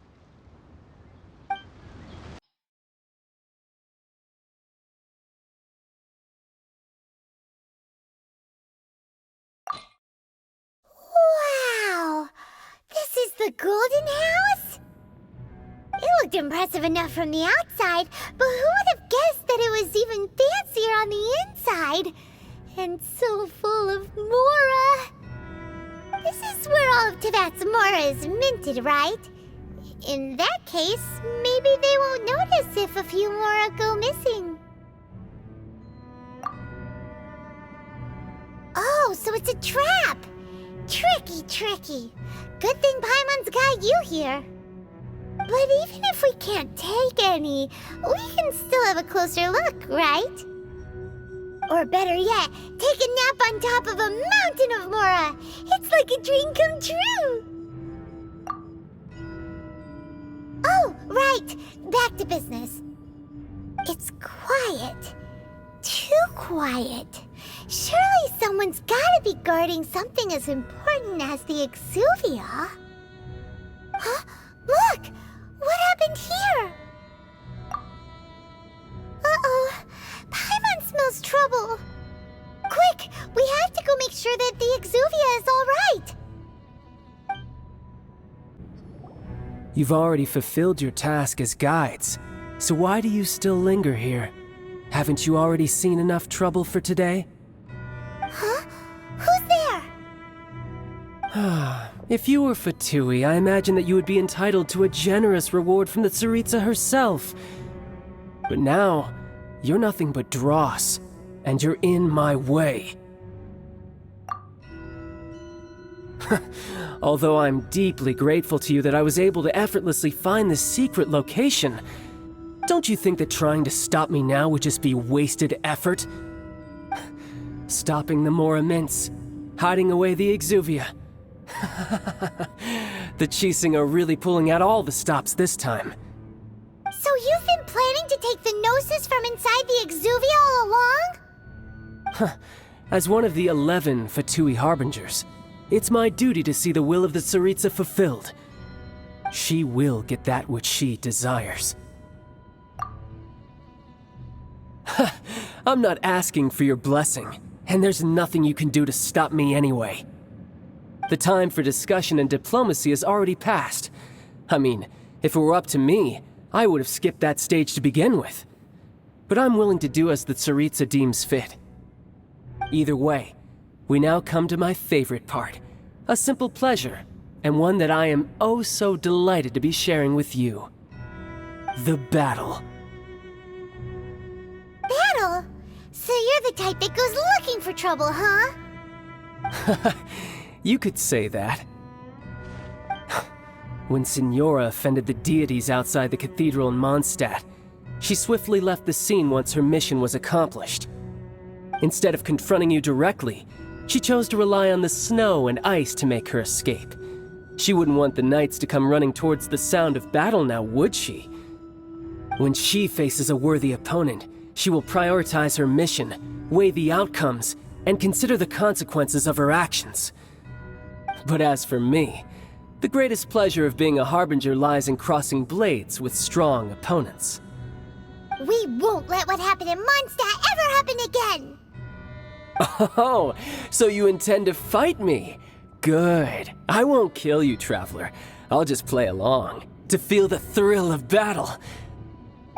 Wow! This is the Golden House? It looked impressive enough from the outside, but who would have guessed that it was even fancier on the inside? And so full of Mora. This is where all of Teyvat's Mora is minted, right? In that case, maybe they won't notice if a few Mora go missing. Oh, so it's a trap! Tricky, tricky. Good thing Paimon's got you here. But even if we can't take any, we can still have a closer look, right? Or better yet, take a nap on top of a mountain of Mora! It's like a dream come true! Oh, right! Back to business. It's quiet. Too quiet. Surely someone's gotta be guarding something as important as the Exuvia. Huh? Look! What happened here? Uh-oh. Paimon smells trouble. Quick! We have to go make sure that the Exuvia is all right. You've already fulfilled your task as guides, so why do you still linger here? Haven't you already seen enough trouble for today? Huh? Who's there? If you were Fatui, I imagine that you would be entitled to a generous reward from the Tsaritsa herself. But now, you're nothing but dross, and you're in my way. Although I'm deeply grateful to you that I was able to effortlessly find this secret location, don't you think that trying to stop me now would just be wasted effort? Stopping the more immense, hiding away the Exuvia. The Chising are really pulling out all the stops this time. So you've been planning to take the Gnosis from inside the Exuvia all along? As one of the 11 Fatui Harbingers, it's my duty to see the will of the Tsaritsa fulfilled. She will get that which she desires. I'm not asking for your blessing, and there's nothing you can do to stop me anyway. The time for discussion and diplomacy has already passed. I mean, if it were up to me, I would have skipped that stage to begin with. But I'm willing to do as the Tsaritsa deems fit. Either way, we now come to my favorite part. A simple pleasure, and one that I am oh so delighted to be sharing with you. The battle. Battle? So you're the type that goes looking for trouble, huh? You could say that. When Signora offended the deities outside the cathedral in Mondstadt, she swiftly left the scene once her mission was accomplished. Instead of confronting you directly, she chose to rely on the snow and ice to make her escape. She wouldn't want the knights to come running towards the sound of battle now, would she? When she faces a worthy opponent, she will prioritize her mission, weigh the outcomes, and consider the consequences of her actions. But as for me, the greatest pleasure of being a Harbinger lies in crossing blades with strong opponents. We won't let what happened in Mondstadt ever happen again! Oh, so you intend to fight me? Good. I won't kill you, Traveler. I'll just play along, to feel the thrill of battle.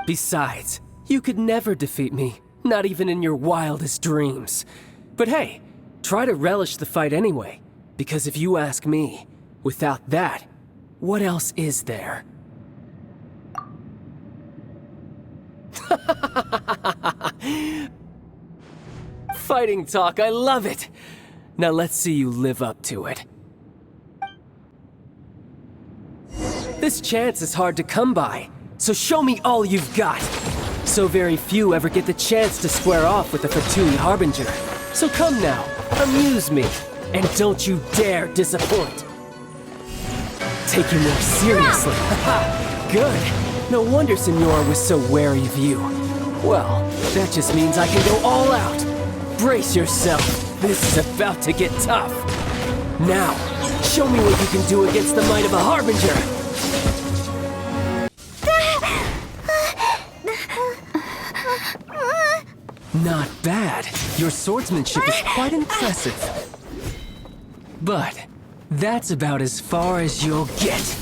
Besides, you could never defeat me, not even in your wildest dreams. But hey, try to relish the fight anyway, because if you ask me, without that, what else is there? Fighting talk, I love it! Now let's see you live up to it. This chance is hard to come by, so show me all you've got. So very few ever get the chance to square off with the Fatui Harbinger. So come now, amuse me, and don't you dare disappoint. Take you more seriously. Haha, good. No wonder Signora was so wary of you. Well, that just means I can go all out. Brace yourself. This is about to get tough. Now, show me what you can do against the might of a Harbinger. Not bad. Your swordsmanship is quite impressive. But that's about as far as you'll get.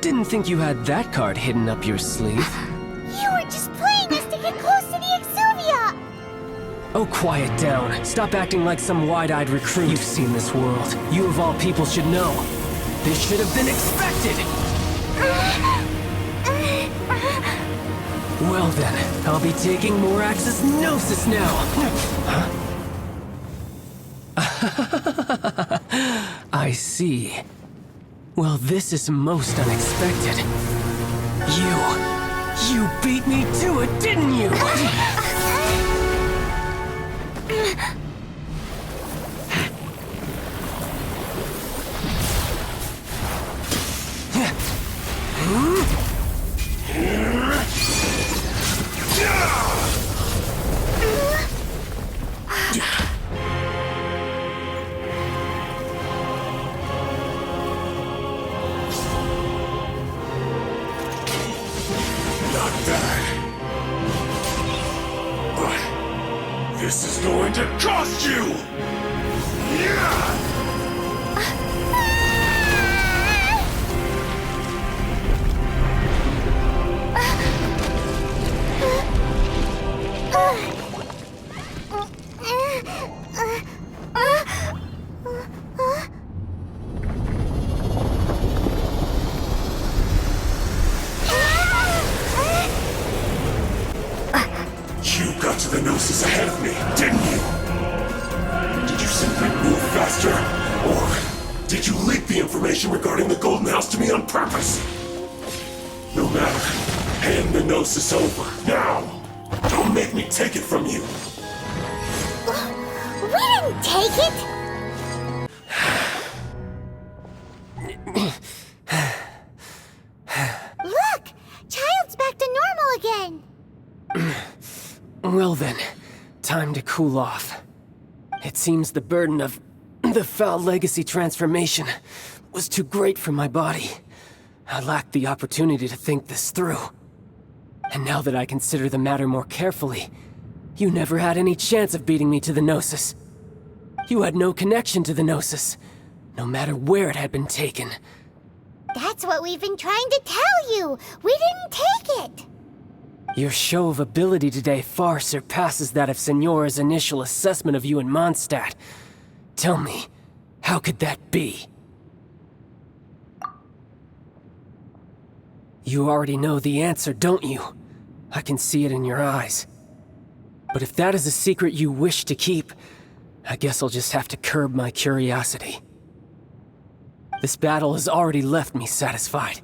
Didn't think you had that card hidden up your sleeve. You were just playing us to get close to the Exuvia! Oh, quiet down. Stop acting like some wide-eyed recruit. You've seen this world. You of all people should know. This should have been expected! Well then, I'll be taking Morax's Gnosis now! I see. Well, this is most unexpected. You beat me to it, didn't you? This is going to cost you! with me, didn't you? Did you simply move faster? Or did you leak the information regarding the Golden House to me on purpose? No matter. Hand the Gnosis over, now! Don't make me take it from you! We didn't take it! Look! Child's back to normal again! Well then, time to cool off. It seems the burden of the foul legacy transformation was too great for my body. I lacked the opportunity to think this through. And now that I consider the matter more carefully, you never had any chance of beating me to the Gnosis. You had no connection to the Gnosis, no matter where it had been taken. That's what we've been trying to tell you! We didn't take it! Your show of ability today far surpasses that of Signora's initial assessment of you in Mondstadt. Tell me, how could that be? You already know the answer, don't you? I can see it in your eyes. But if that is a secret you wish to keep, I guess I'll just have to curb my curiosity. This battle has already left me satisfied.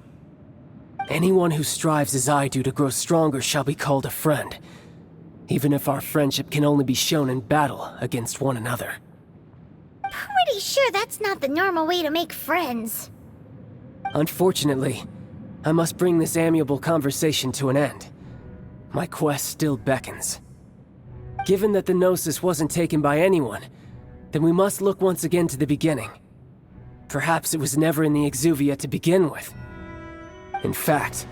Anyone who strives as I do to grow stronger shall be called a friend, even if our friendship can only be shown in battle against one another. Pretty sure that's not the normal way to make friends. Unfortunately, I must bring this amiable conversation to an end. My quest still beckons. Given that the Gnosis wasn't taken by anyone, then we must look once again to the beginning. Perhaps it was never in the Exuvia to begin with. In fact,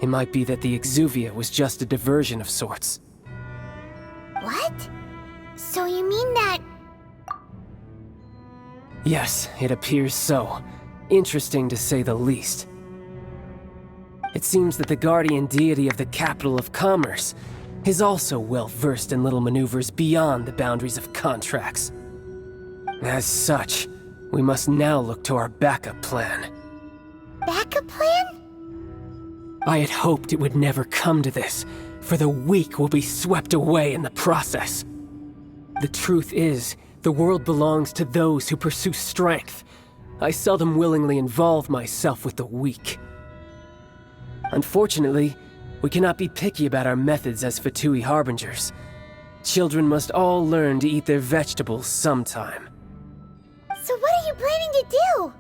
it might be that the Exuvia was just a diversion of sorts. What? So you mean that... Yes, it appears so. Interesting to say the least. It seems that the guardian deity of the capital of commerce is also well versed in little maneuvers beyond the boundaries of contracts. As such, we must now look to our backup plan. Backup plan? I had hoped it would never come to this, for the weak will be swept away in the process. The truth is, the world belongs to those who pursue strength. I seldom willingly involve myself with the weak. Unfortunately, we cannot be picky about our methods as Fatui Harbingers. Children must all learn to eat their vegetables sometime. So what are you planning to do?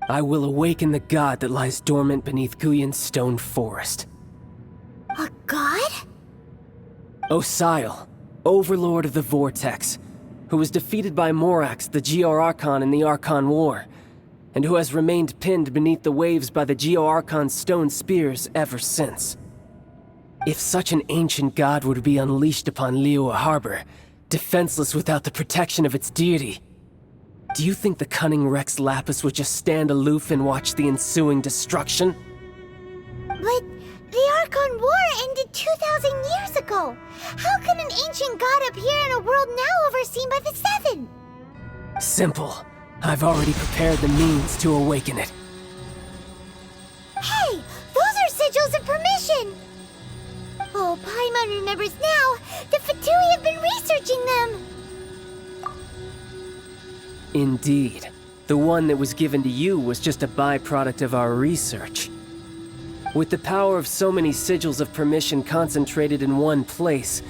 I will awaken the god that lies dormant beneath Guyon's stone forest. A god? Osial, overlord of the Vortex, who was defeated by Morax, the Geo-Archon in the Archon War, and who has remained pinned beneath the waves by the Geo-Archon's stone spears ever since. If such an ancient god were to be unleashed upon Liyue Harbor, defenseless without the protection of its deity, do you think the cunning Rex Lapis would just stand aloof and watch the ensuing destruction? But the Archon War ended 2,000 years ago. How can an ancient god appear in a world now overseen by the Seven? Simple. I've already prepared the means to awaken it. Hey! Those are sigils of permission! Oh, Paimon remembers now! The Fatui have been researching them! Indeed. The one that was given to you was just a byproduct of our research. With the power of so many sigils of permission concentrated in one place,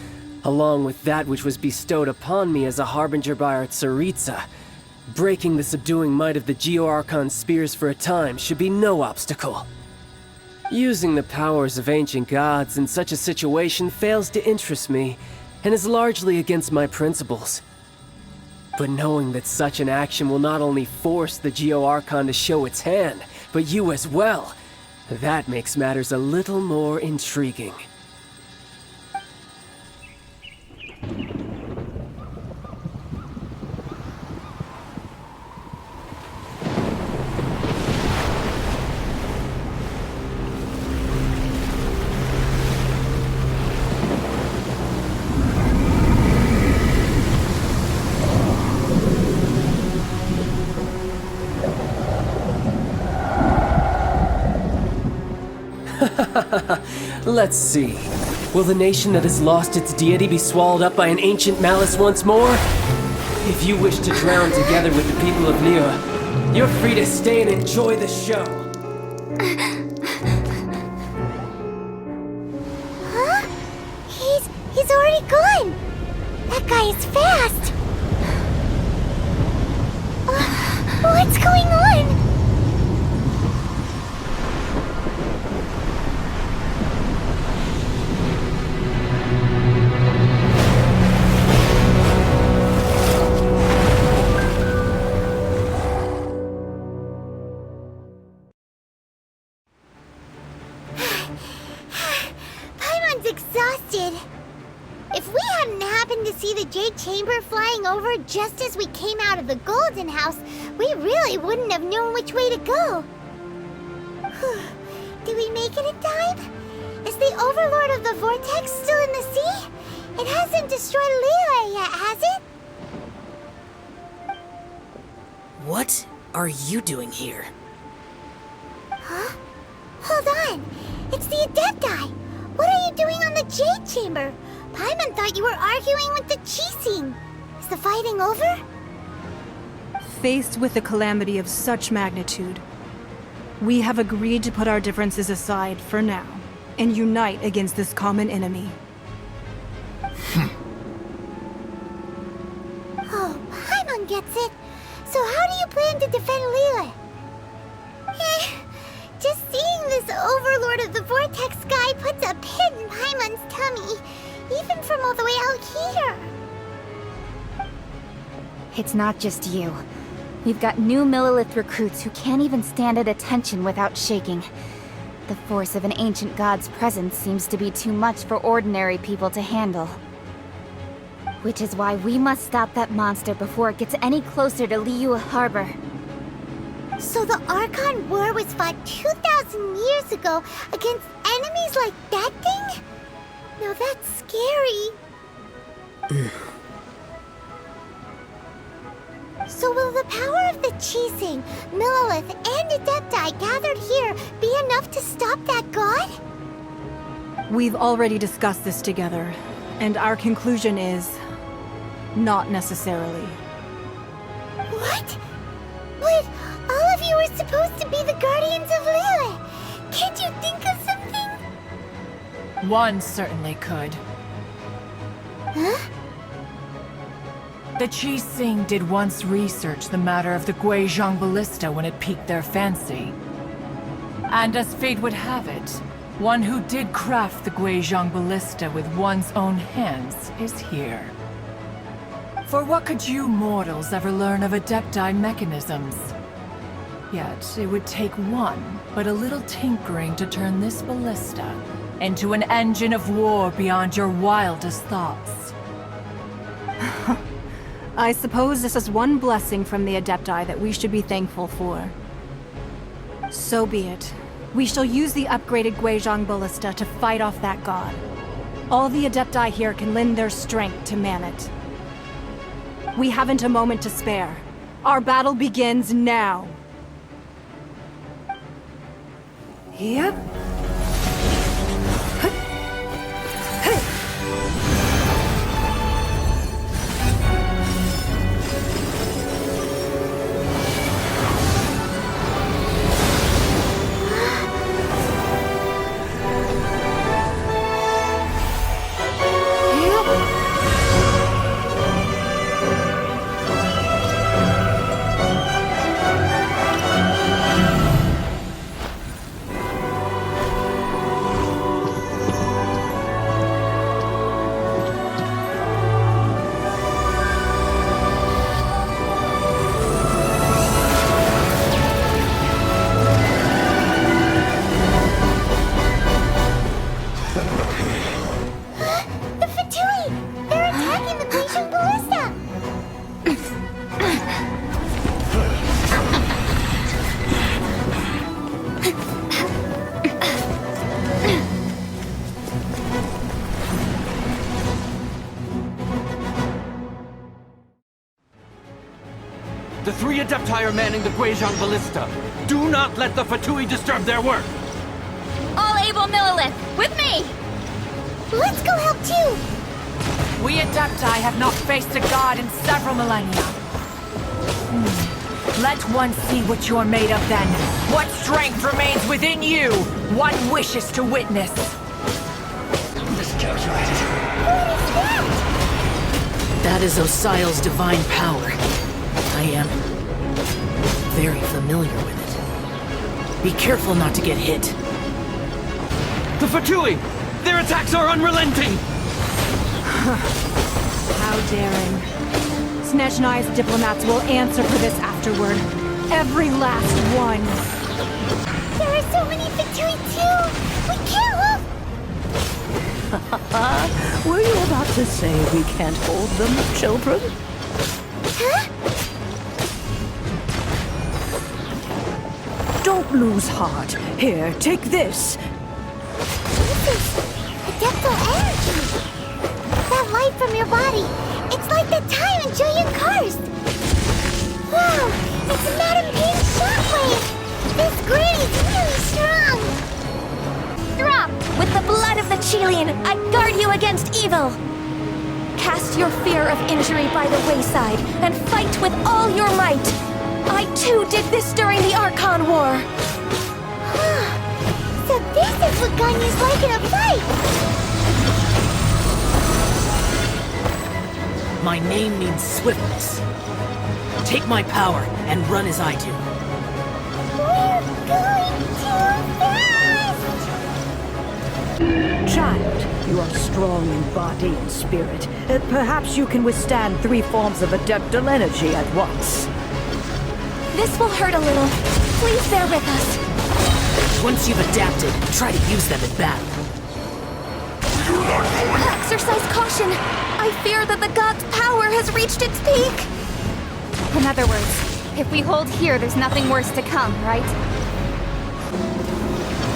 along with that which was bestowed upon me as a harbinger by our Tsaritsa, breaking the subduing might of the Geo-Archon spears for a time should be no obstacle. Using the powers of ancient gods in such a situation fails to interest me, and is largely against my principles. But knowing that such an action will not only force the Geo-Archon to show its hand, but you as well, that makes matters a little more intriguing. Let's see. Will the nation that has lost its deity be swallowed up by an ancient malice once more? If you wish to drown together with the people of Liyue, you're free to stay and enjoy the show. Huh? He's already gone! That guy is fast! What's going on? Paimon's exhausted. If we hadn't happened to see the Jade Chamber flying over just as we came out of the Golden House, we really wouldn't have known which way to go. Did we make it in time? Is the Overlord of the Vortex still in the sea? It hasn't destroyed Liyue yet, has it? What are you doing here? Huh? Hold on! It's the Adepti! What are you doing on the Jade Chamber? Paimon thought you were arguing with the Qixing. Is the fighting over? Faced with a calamity of such magnitude, we have agreed to put our differences aside for now and unite against this common enemy. Oh, Paimon gets it. So how do you plan to defend Liyue? Just seeing this Overlord of the Vortex guy puts a pit in Paimon's tummy, even from all the way out here. It's not just you. We've got new Millilith recruits who can't even stand at attention without shaking. The force of an ancient god's presence seems to be too much for ordinary people to handle. Which is why we must stop that monster before it gets any closer to Liyue Harbor. So the Archon War was fought 2,000 years ago against enemies like that thing? Now that's scary. So will the power of the Qixing, Millilith, and Adepti gathered here be enough to stop that god? We've already discussed this together, and our conclusion is... not necessarily. What? But all of you were supposed to be the guardians of Liyue. Can't you think of something? One certainly could. Huh? The Qixing did once research the matter of the Guizhong Ballista when it piqued their fancy. And as fate would have it, one who did craft the Guizhong Ballista with one's own hands is here. For what could you mortals ever learn of Adepti mechanisms? Yet, it would take one, but a little tinkering to turn this ballista into an engine of war beyond your wildest thoughts. I suppose this is one blessing from the Adepti that we should be thankful for. So be it. We shall use the upgraded Guizhong Ballista to fight off that god. All the Adepti here can lend their strength to man it. We haven't a moment to spare. Our battle begins now. Yep. The three Adepti are manning the Guizhong Ballista. Do not let the Fatui disturb their work! All able Millilith, with me! Let's go help too! We Adepti have not faced a god in several millennia. Let one see what you're made of then. What strength remains within you? One wishes to witness. Miscalculated. What is that? That is Osial's divine power. I am very familiar with it. Be careful not to get hit. The Fatui! Their attacks are unrelenting! How daring. Snezhnai's diplomats will answer for this afterward. Every last one. There are so many Fatui too! We can't hold... Were you about to say we can't hold them, children? Huh? Don't lose heart. Here, take this. This is Adeptal energy! That light from your body, it's like the time in Julian Karst! Wow, it's Madame Ping's shockwave! This grid is really strong! Drop! With the blood of the Chilian, I guard you against evil! Cast your fear of injury by the wayside, and fight with all your might! I too did this during the Archon War! So this is what Ganyu's like in a fight! My name means swiftness. Take my power and run as I do. We're going too fast! Child, you are strong in body and spirit. Perhaps you can withstand 3 forms of Adeptal energy at once. This will hurt a little. Please bear with us. Once you've adapted, try to use them in battle. Exercise caution. I fear that the god's power has reached its peak. In other words, if we hold here, there's nothing worse to come, right?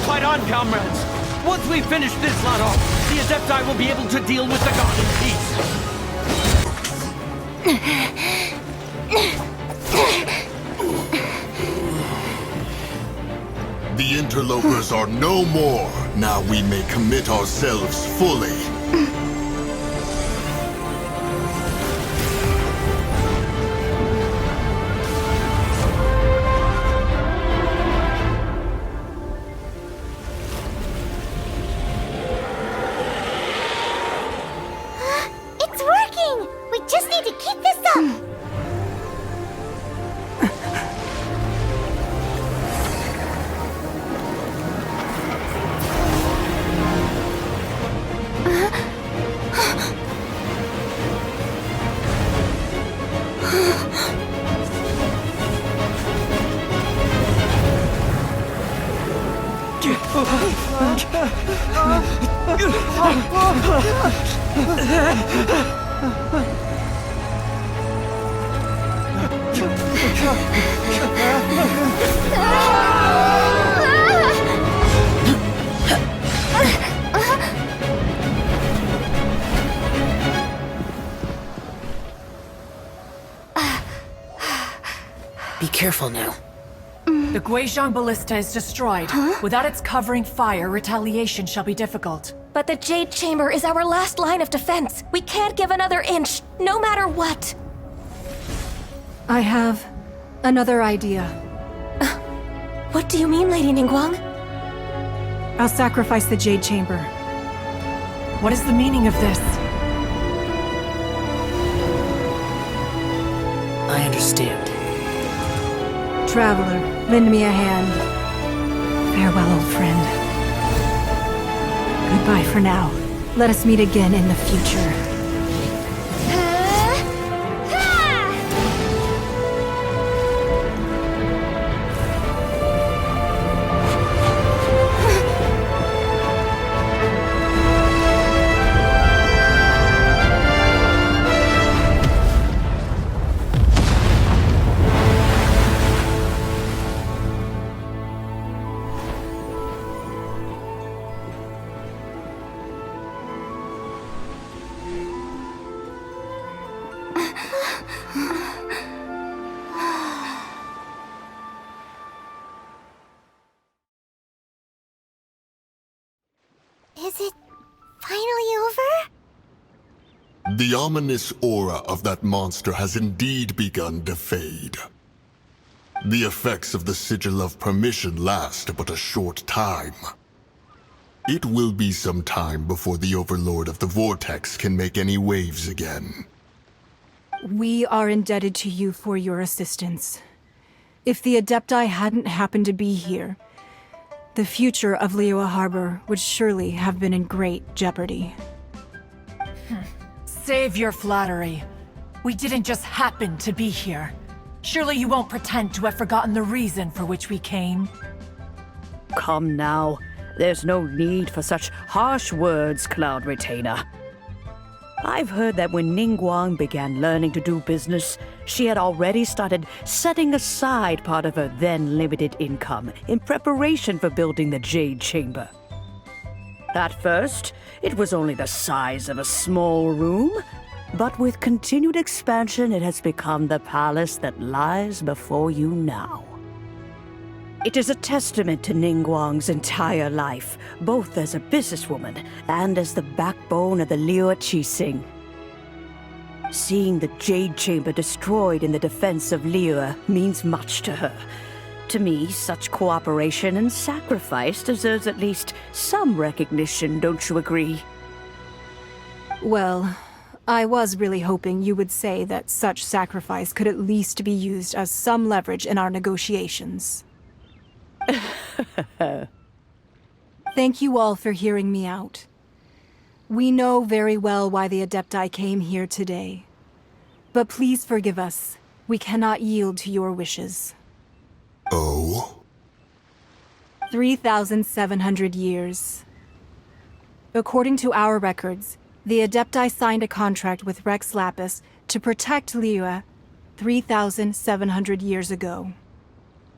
Fight on, comrades! Once we finish this lot off, the Adepti will be able to deal with the god in peace. The interlopers are no more. Now we may commit ourselves fully. It's working! We just need to keep this up! Be careful now. The Guizhong Ballista is destroyed. Without its covering fire, retaliation shall be difficult. But the Jade Chamber is our last line of defense. We can't give another inch, no matter what. I have another idea. What do you mean, Lady Ningguang? I'll sacrifice the Jade Chamber. What is the meaning of this? I understand. Traveler, lend me a hand. Farewell, old friend. Goodbye for now. Let us meet again in the future. Is it finally The ominous aura of that monster has indeed begun to fade. The effects of the Sigil of Permission last but a short time. It will be some time before the Overlord of the Vortex can make any waves again. We are indebted to you for your assistance. If the Adepti hadn't happened to be here, the future of Liyue Harbor would surely have been in great jeopardy. Save your flattery. We didn't just happen to be here. Surely you won't pretend to have forgotten the reason for which we came. Come now. There's no need for such harsh words, Cloud Retainer. I've heard that when Ningguang began learning to do business, she had already started setting aside part of her then limited income in preparation for building the Jade Chamber. At first, it was only the size of a small room, but with continued expansion, it has become the palace that lies before you now. It is a testament to Ningguang's entire life, both as a businesswoman and as the backbone of the Liyue Qixing. Seeing the Jade Chamber destroyed in the defense of Liyue means much to her. To me, such cooperation and sacrifice deserves at least some recognition, don't you agree? Well, I was really hoping you would say that such sacrifice could at least be used as some leverage in our negotiations. Thank you all for hearing me out. We know very well why the Adepti came here today. But please forgive us. We cannot yield to your wishes. Oh? 3,700 years. According to our records, the Adepti signed a contract with Rex Lapis to protect Liyue 3,700 years ago.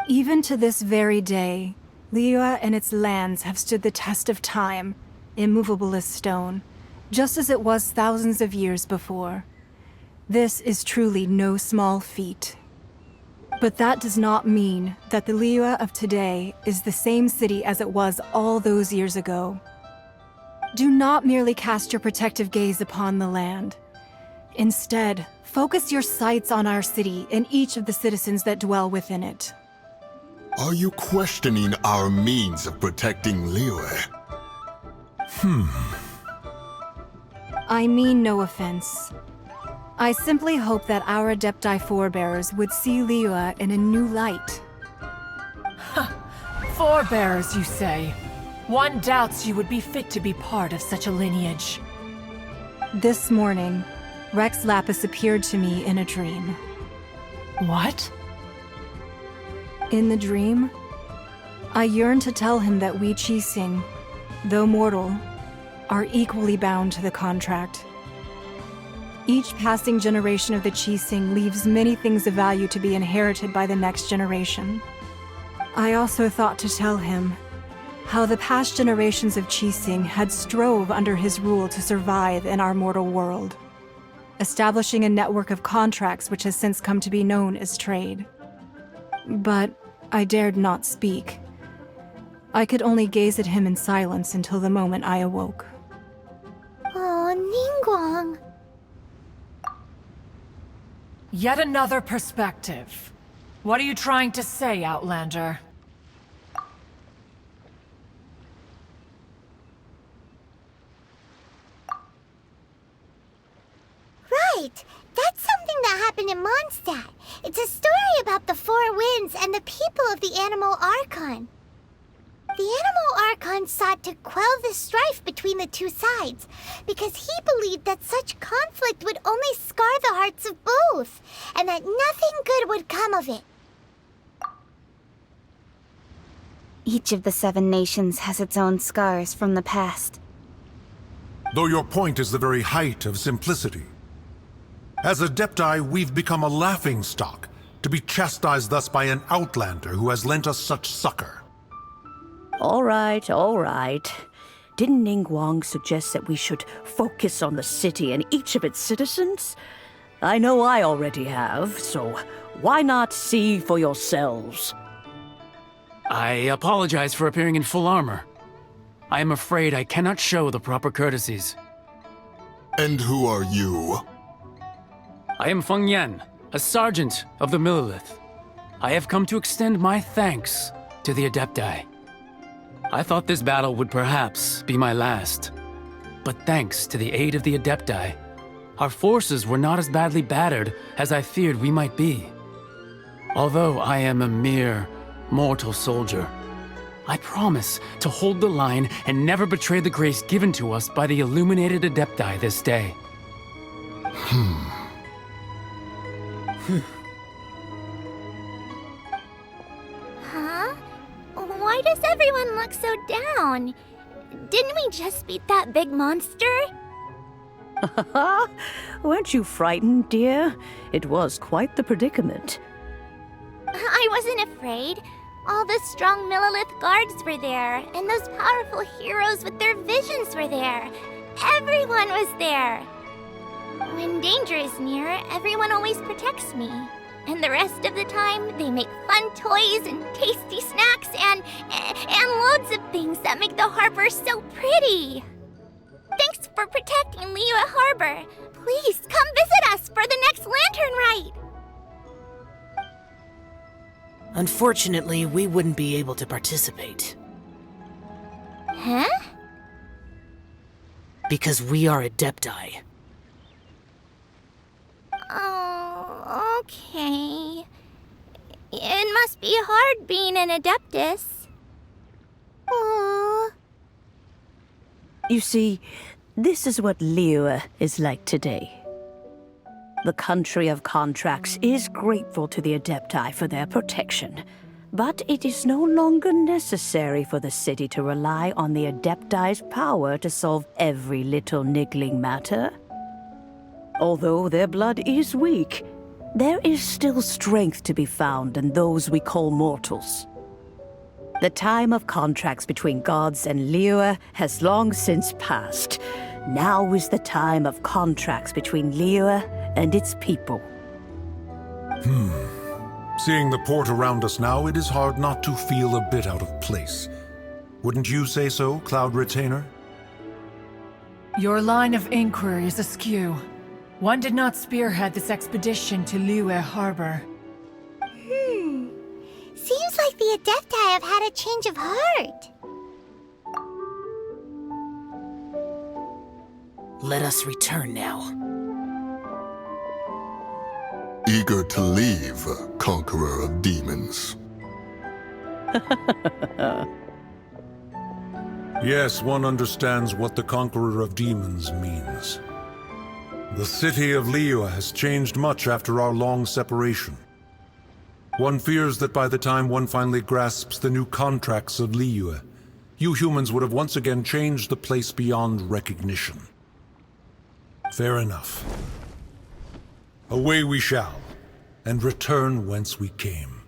Even to this very day, Liyue and its lands have stood the test of time, immovable as stone, just as it was thousands of years before. This is truly no small feat. But that does not mean that the Liyue of today is the same city as it was all those years ago. Do not merely cast your protective gaze upon the land. Instead, focus your sights on our city and each of the citizens that dwell within it. Are you questioning our means of protecting Liyue? I mean no offense. I simply hope that our Adepti forebears would see Liyue in a new light. Forebears, you say? One doubts you would be fit to be part of such a lineage. This morning, Rex Lapis appeared to me in a dream. What? In the dream, I yearned to tell him that we Qixing, though mortal, are equally bound to the contract. Each passing generation of the Qixing leaves many things of value to be inherited by the next generation. I also thought to tell him how the past generations of Qixing had strove under his rule to survive in our mortal world, establishing a network of contracts which has since come to be known as trade. But I dared not speak. I could only gaze at him in silence until the moment I awoke. Oh, Ningguang. Yet another perspective. What are you trying to say, Outlander? Right! That's something that happened in Mondstadt. It's a story about the Four Winds and the people of the Animal Archon. The Animal Archon sought to quell the strife between the two sides, because he believed that such conflict would only scar the hearts of both, and that nothing good would come of it. Each of the 7 nations has its own scars from the past. Though your point is the very height of simplicity. As Adepti, we've become a laughingstock, to be chastised thus by an outlander who has lent us such succor. All right, all right. Didn't Ningguang suggest that we should focus on the city and each of its citizens? I know I already have, so why not see for yourselves? I apologize for appearing in full armor. I am afraid I cannot show the proper courtesies. And who are you? I am Feng Yan, a sergeant of the Millelith. I have come to extend my thanks to the Adepti. I thought this battle would perhaps be my last. But thanks to the aid of the Adepti, our forces were not as badly battered as I feared we might be. Although I am a mere mortal soldier, I promise to hold the line and never betray the grace given to us by the illuminated Adepti this day. Huh? Why does everyone look so down? Didn't we just beat that big monster? Weren't you frightened, dear? It was quite the predicament. I wasn't afraid. All the strong Millelith guards were there, and those powerful heroes with their visions were there. Everyone was there. When danger is near, everyone always protects me. And the rest of the time, they make fun toys and tasty snacks and loads of things that make the harbor so pretty. Thanks for protecting Liyue Harbor. Please come visit us for the next lantern rite. Unfortunately, we wouldn't be able to participate. Huh? Because we are Adepti. Oh, okay. It must be hard being an Adeptus. Aww. You see, this is what Liyue is like today. The country of contracts is grateful to the Adepti for their protection, but it is no longer necessary for the city to rely on the Adepti's power to solve every little niggling matter. Although their blood is weak, there is still strength to be found in those we call mortals. The time of contracts between gods and Liyue has long since passed. Now is the time of contracts between Liyue and its people. Seeing the port around us now, it is hard not to feel a bit out of place. Wouldn't you say so, Cloud Retainer? Your line of inquiry is askew. One did not spearhead this expedition to Liyue Harbor. Seems like the Adepti have had a change of heart. Let us return now. Eager to leave, Conqueror of Demons. Yes, one understands what the Conqueror of Demons means. The city of Liyue has changed much after our long separation. One fears that by the time one finally grasps the new contracts of Liyue, you humans would have once again changed the place beyond recognition. Fair enough. Away we shall, and return whence we came.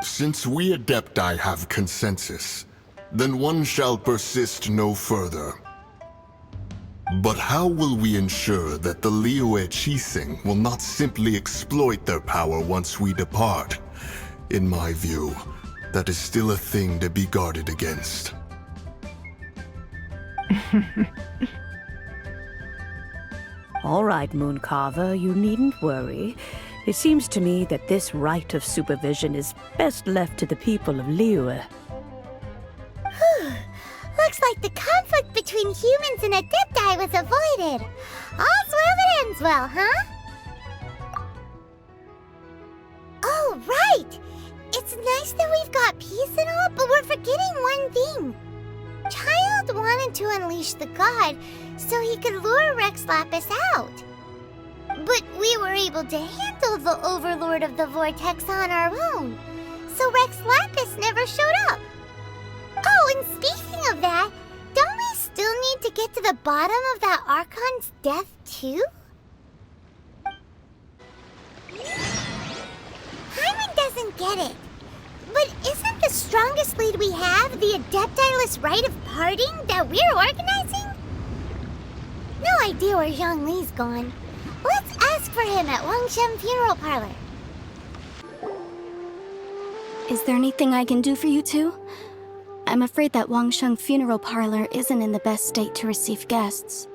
Since we Adepti have consensus, then one shall persist no further. But how will we ensure that the Liyue Qixing will not simply exploit their power once we depart? In my view, that is still a thing to be guarded against. All right, Mooncarver, you needn't worry. It seems to me that this right of supervision is best left to the people of Liyue. Looks like the conflict between humans and Adepti was avoided. All's well that ends well, huh? Oh, right! It's nice that we've got peace and all, but we're forgetting one thing. Child wanted to unleash the god so he could lure Rex Lapis out. But we were able to handle the Overlord of the Vortex on our own, so Rex Lapis never showed up. Oh, and speaking of that, don't we still need to get to the bottom of that Archon's death, too? Paimon doesn't get it. But isn't the strongest lead we have the Adepti-less rite of parting that we're organizing? No idea where Zhang Li's gone. Let's ask for him at Wangshen Funeral Parlor. Is there anything I can do for you two? I'm afraid that Wangsheng funeral parlor isn't in the best state to receive guests.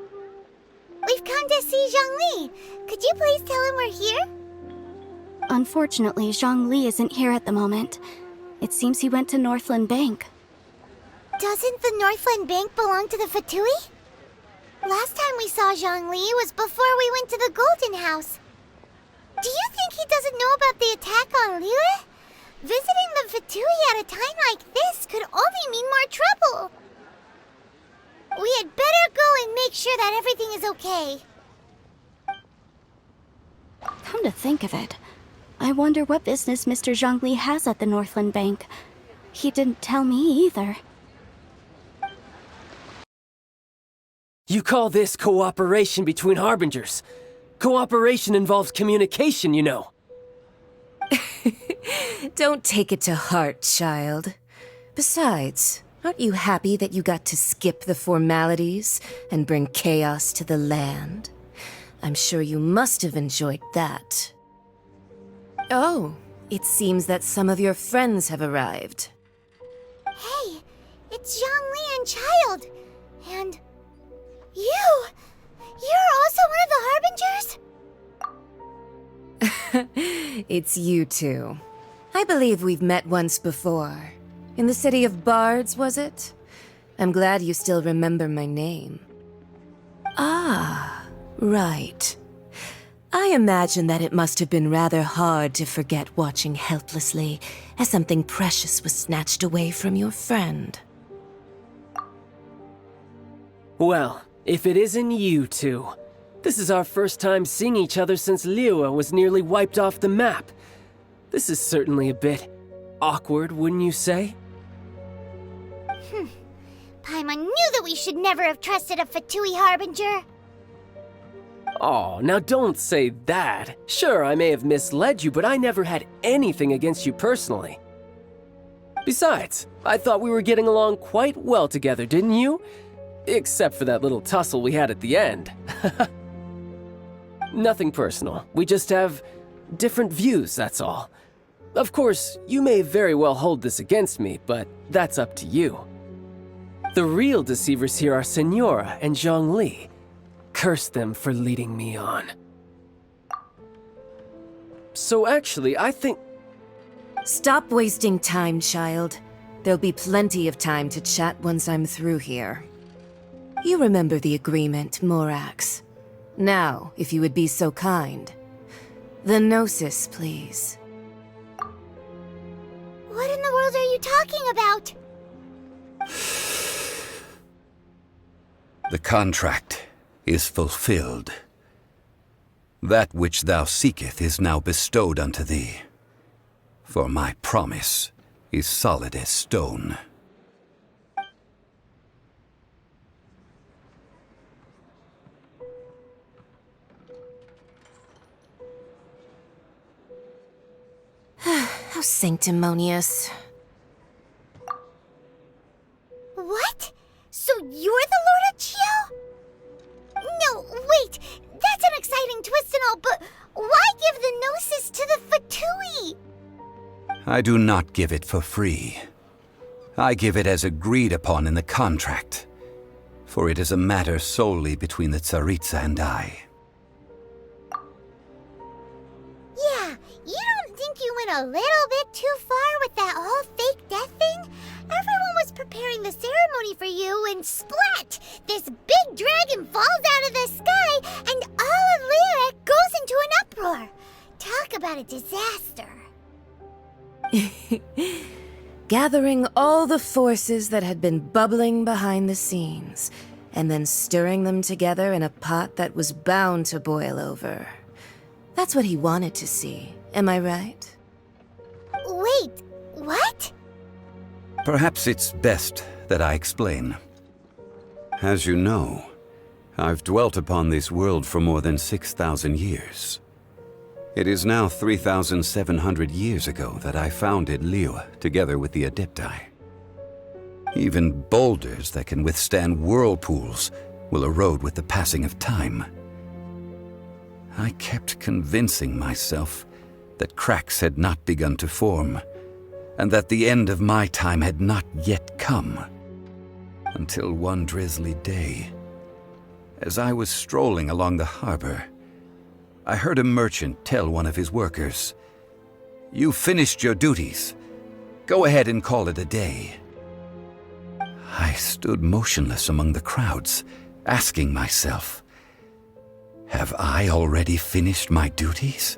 We've come to see Zhongli. Could you please tell him we're here? Unfortunately, Zhongli isn't here at the moment. It seems he went to Northland Bank. Doesn't the Northland Bank belong to the Fatui? Last time we saw Zhongli was before we went to the Golden House. Do you think he doesn't know about the attack on Liyue? Visiting the Fatui at a time like this could only mean more trouble. We had better go and make sure that everything is okay. Come to think of it, I wonder what business Mr. Zhongli has at the Northland Bank. He didn't tell me either. You call this cooperation between Harbingers? Cooperation involves communication, you know. Don't take it to heart, child. Besides, aren't you happy that you got to skip the formalities and bring chaos to the land? I'm sure you must have enjoyed that. Oh, it seems that some of your friends have arrived. Hey, it's Zhongli and Child. And you! You're also one of the Harbingers? It's you two. I believe we've met once before. In the City of Bards, was it? I'm glad you still remember my name. Ah, right. I imagine that it must have been rather hard to forget watching helplessly as something precious was snatched away from your friend. Well, if it isn't you two. This is our first time seeing each other since Liyue was nearly wiped off the map. This is certainly a bit awkward, wouldn't you say? Paimon knew that we should never have trusted a Fatui Harbinger. Oh, now don't say that. Sure, I may have misled you, but I never had anything against you personally. Besides, I thought we were getting along quite well together, didn't you? Except for that little tussle we had at the end. Nothing personal. We just have different views, that's all. Of course, you may very well hold this against me, but that's up to you. The real deceivers here are Senora and Zhongli. Curse them for leading me on. So actually, I think... Stop wasting time, child. There'll be plenty of time to chat once I'm through here. You remember the agreement, Morax. Now, if you would be so kind. The Gnosis, please. What in the world are you talking about? The contract is fulfilled. That which thou seeketh is now bestowed unto thee. For my promise is solid as stone. How sanctimonious. What? So you're the Lord of Chiao? No, wait! That's an exciting twist and all, but why give the Gnosis to the Fatui? I do not give it for free. I give it as agreed upon in the contract, for it is a matter solely between the Tsaritsa and I. Yeah, you don't think you went a little bit too far with that whole fake death thing? Everyone was preparing the ceremony for you, and splat! This big dragon falls out of the sky, and all of Liyue goes into an uproar. Talk about a disaster. Gathering all the forces that had been bubbling behind the scenes, and then stirring them together in a pot that was bound to boil over. That's what he wanted to see, am I right? Wait, what? Perhaps it's best that I explain. As you know, I've dwelt upon this world for more than 6,000 years. It is now 3,700 years ago that I founded Liyue together with the Adepti. Even boulders that can withstand whirlpools will erode with the passing of time. I kept convincing myself that cracks had not begun to form, and that the end of my time had not yet come. Until one drizzly day, as I was strolling along the harbor, I heard a merchant tell one of his workers, "You've finished your duties. Go ahead and call it a day." I stood motionless among the crowds, asking myself, have I already finished my duties?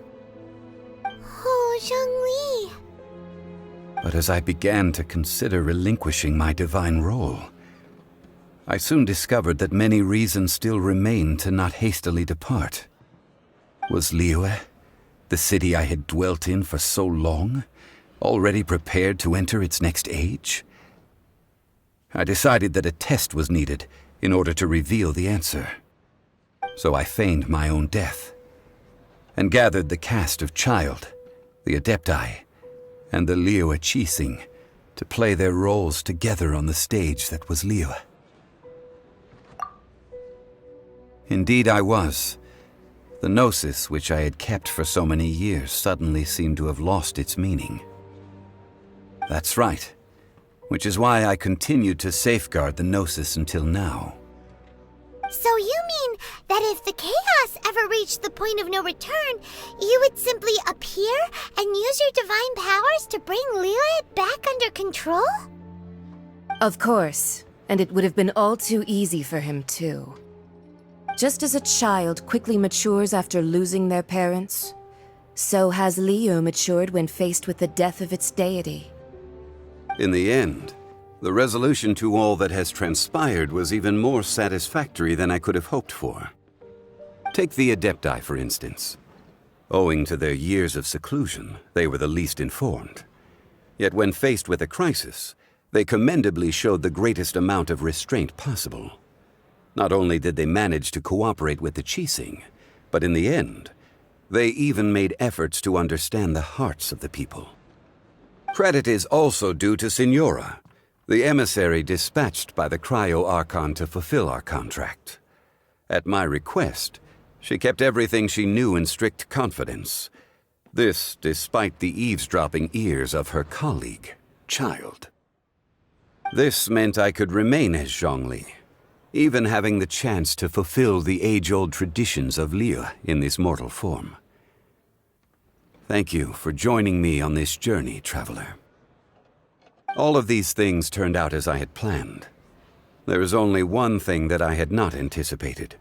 Oh, Zhongli. But as I began to consider relinquishing my divine role, I soon discovered that many reasons still remained to not hastily depart. Was Liyue, the city I had dwelt in for so long, already prepared to enter its next age? I decided that a test was needed in order to reveal the answer. So I feigned my own death, and gathered the cast of Child, the Adepti, and the Liyue Qixing to play their roles together on the stage that was Liyue. Indeed I was. The gnosis which I had kept for so many years suddenly seemed to have lost its meaning. That's right, which is why I continued to safeguard the gnosis until now. So you mean that if the chaos ever reached the point of no return, you would simply appear and use your divine powers to bring Liyue back under control? Of course, and it would have been all too easy for him too. Just as a child quickly matures after losing their parents, so has Liyue matured when faced with the death of its deity. In the end, the resolution to all that has transpired was even more satisfactory than I could have hoped for. Take the Adepti, for instance. Owing to their years of seclusion, they were the least informed. Yet when faced with a crisis, they commendably showed the greatest amount of restraint possible. Not only did they manage to cooperate with the Qixing, but in the end, they even made efforts to understand the hearts of the people. Credit is also due to Signora, the emissary dispatched by the Cryo-Archon to fulfill our contract. At my request, she kept everything she knew in strict confidence. This despite the eavesdropping ears of her colleague, Child. This meant I could remain as Zhongli, even having the chance to fulfill the age-old traditions of Liyue in this mortal form. Thank you for joining me on this journey, traveler. All of these things turned out as I had planned. There is only one thing that I had not anticipated,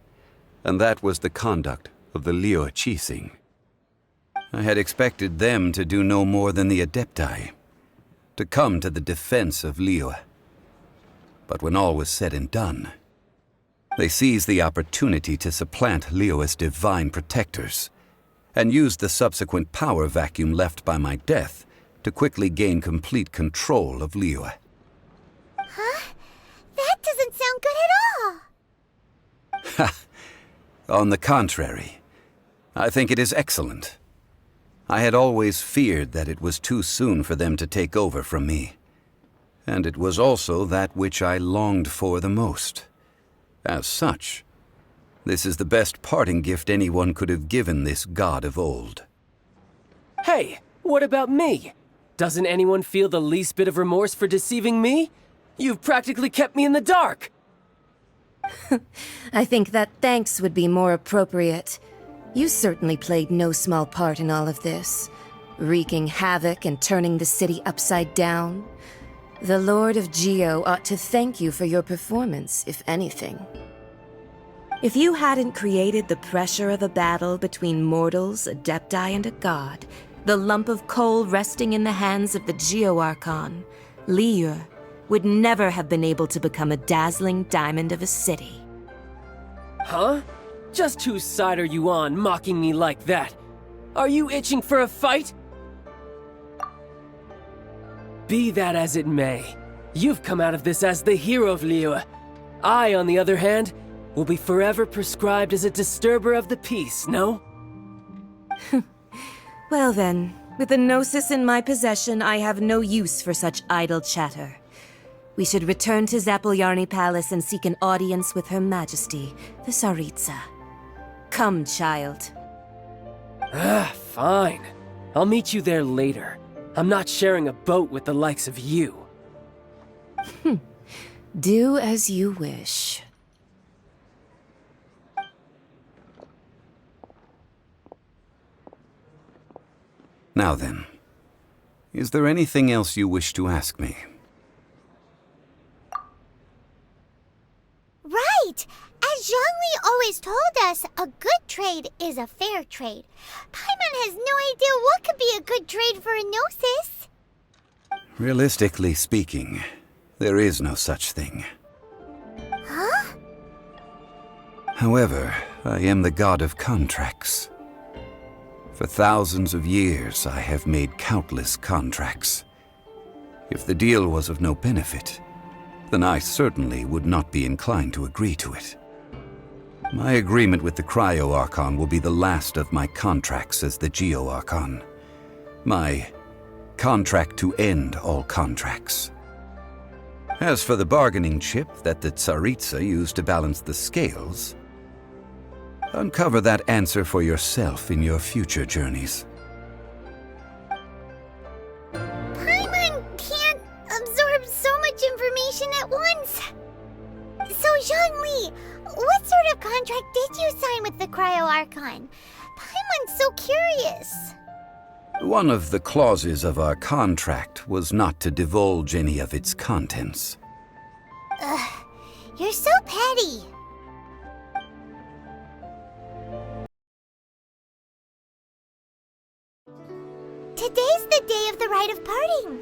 and that was the conduct of the Liyue Qixing. I had expected them to do no more than the Adepti, to come to the defense of Liyue. But when all was said and done, they seized the opportunity to supplant Liyue's divine protectors, and used the subsequent power vacuum left by my death to quickly gain complete control of Liyue. Huh? That doesn't sound good at all! Ha! On the contrary, I think it is excellent. I had always feared that it was too soon for them to take over from me, and it was also that which I longed for the most. As such, this is the best parting gift anyone could have given this god of old. Hey, what about me? Doesn't anyone feel the least bit of remorse for deceiving me? You've practically kept me in the dark! I think that thanks would be more appropriate. You certainly played no small part in all of this, wreaking havoc and turning the city upside down. The Lord of Geo ought to thank you for your performance, if anything. If you hadn't created the pressure of a battle between mortals, Adepti, and a god, the lump of coal resting in the hands of the Geo-Archon, Liyue, would never have been able to become a dazzling diamond of a city. Huh? Just whose side are you on, mocking me like that? Are you itching for a fight? Be that as it may, you've come out of this as the hero of Liyue. I, on the other hand, will be forever prescribed as a disturber of the peace, no? Well then, with the Gnosis in my possession, I have no use for such idle chatter. We should return to Zapolyarny Palace and seek an audience with Her Majesty, the Tsaritsa. Come, child. Fine. I'll meet you there later. I'm not sharing a boat with the likes of you. Do as you wish. Now then, is there anything else you wish to ask me? Right! As Zhongli always told us, a good trade is a fair trade. Paimon has no idea what could be a good trade for Enosis. Realistically speaking, there is no such thing. Huh? However, I am the god of contracts. For thousands of years, I have made countless contracts. If the deal was of no benefit, then I certainly would not be inclined to agree to it. My agreement with the Cryo-Archon will be the last of my contracts as the Geo-Archon. My contract to end all contracts. As for the bargaining chip that the Tsaritsa used to balance the scales, uncover that answer for yourself in your future journeys. Paimon can't absorb so much information at once. So, Zhongli, what sort of contract did you sign with the Cryo-Archon? Paimon's so curious. One of the clauses of our contract was not to divulge any of its contents. Ugh, you're so petty. Today's the day of the rite of parting.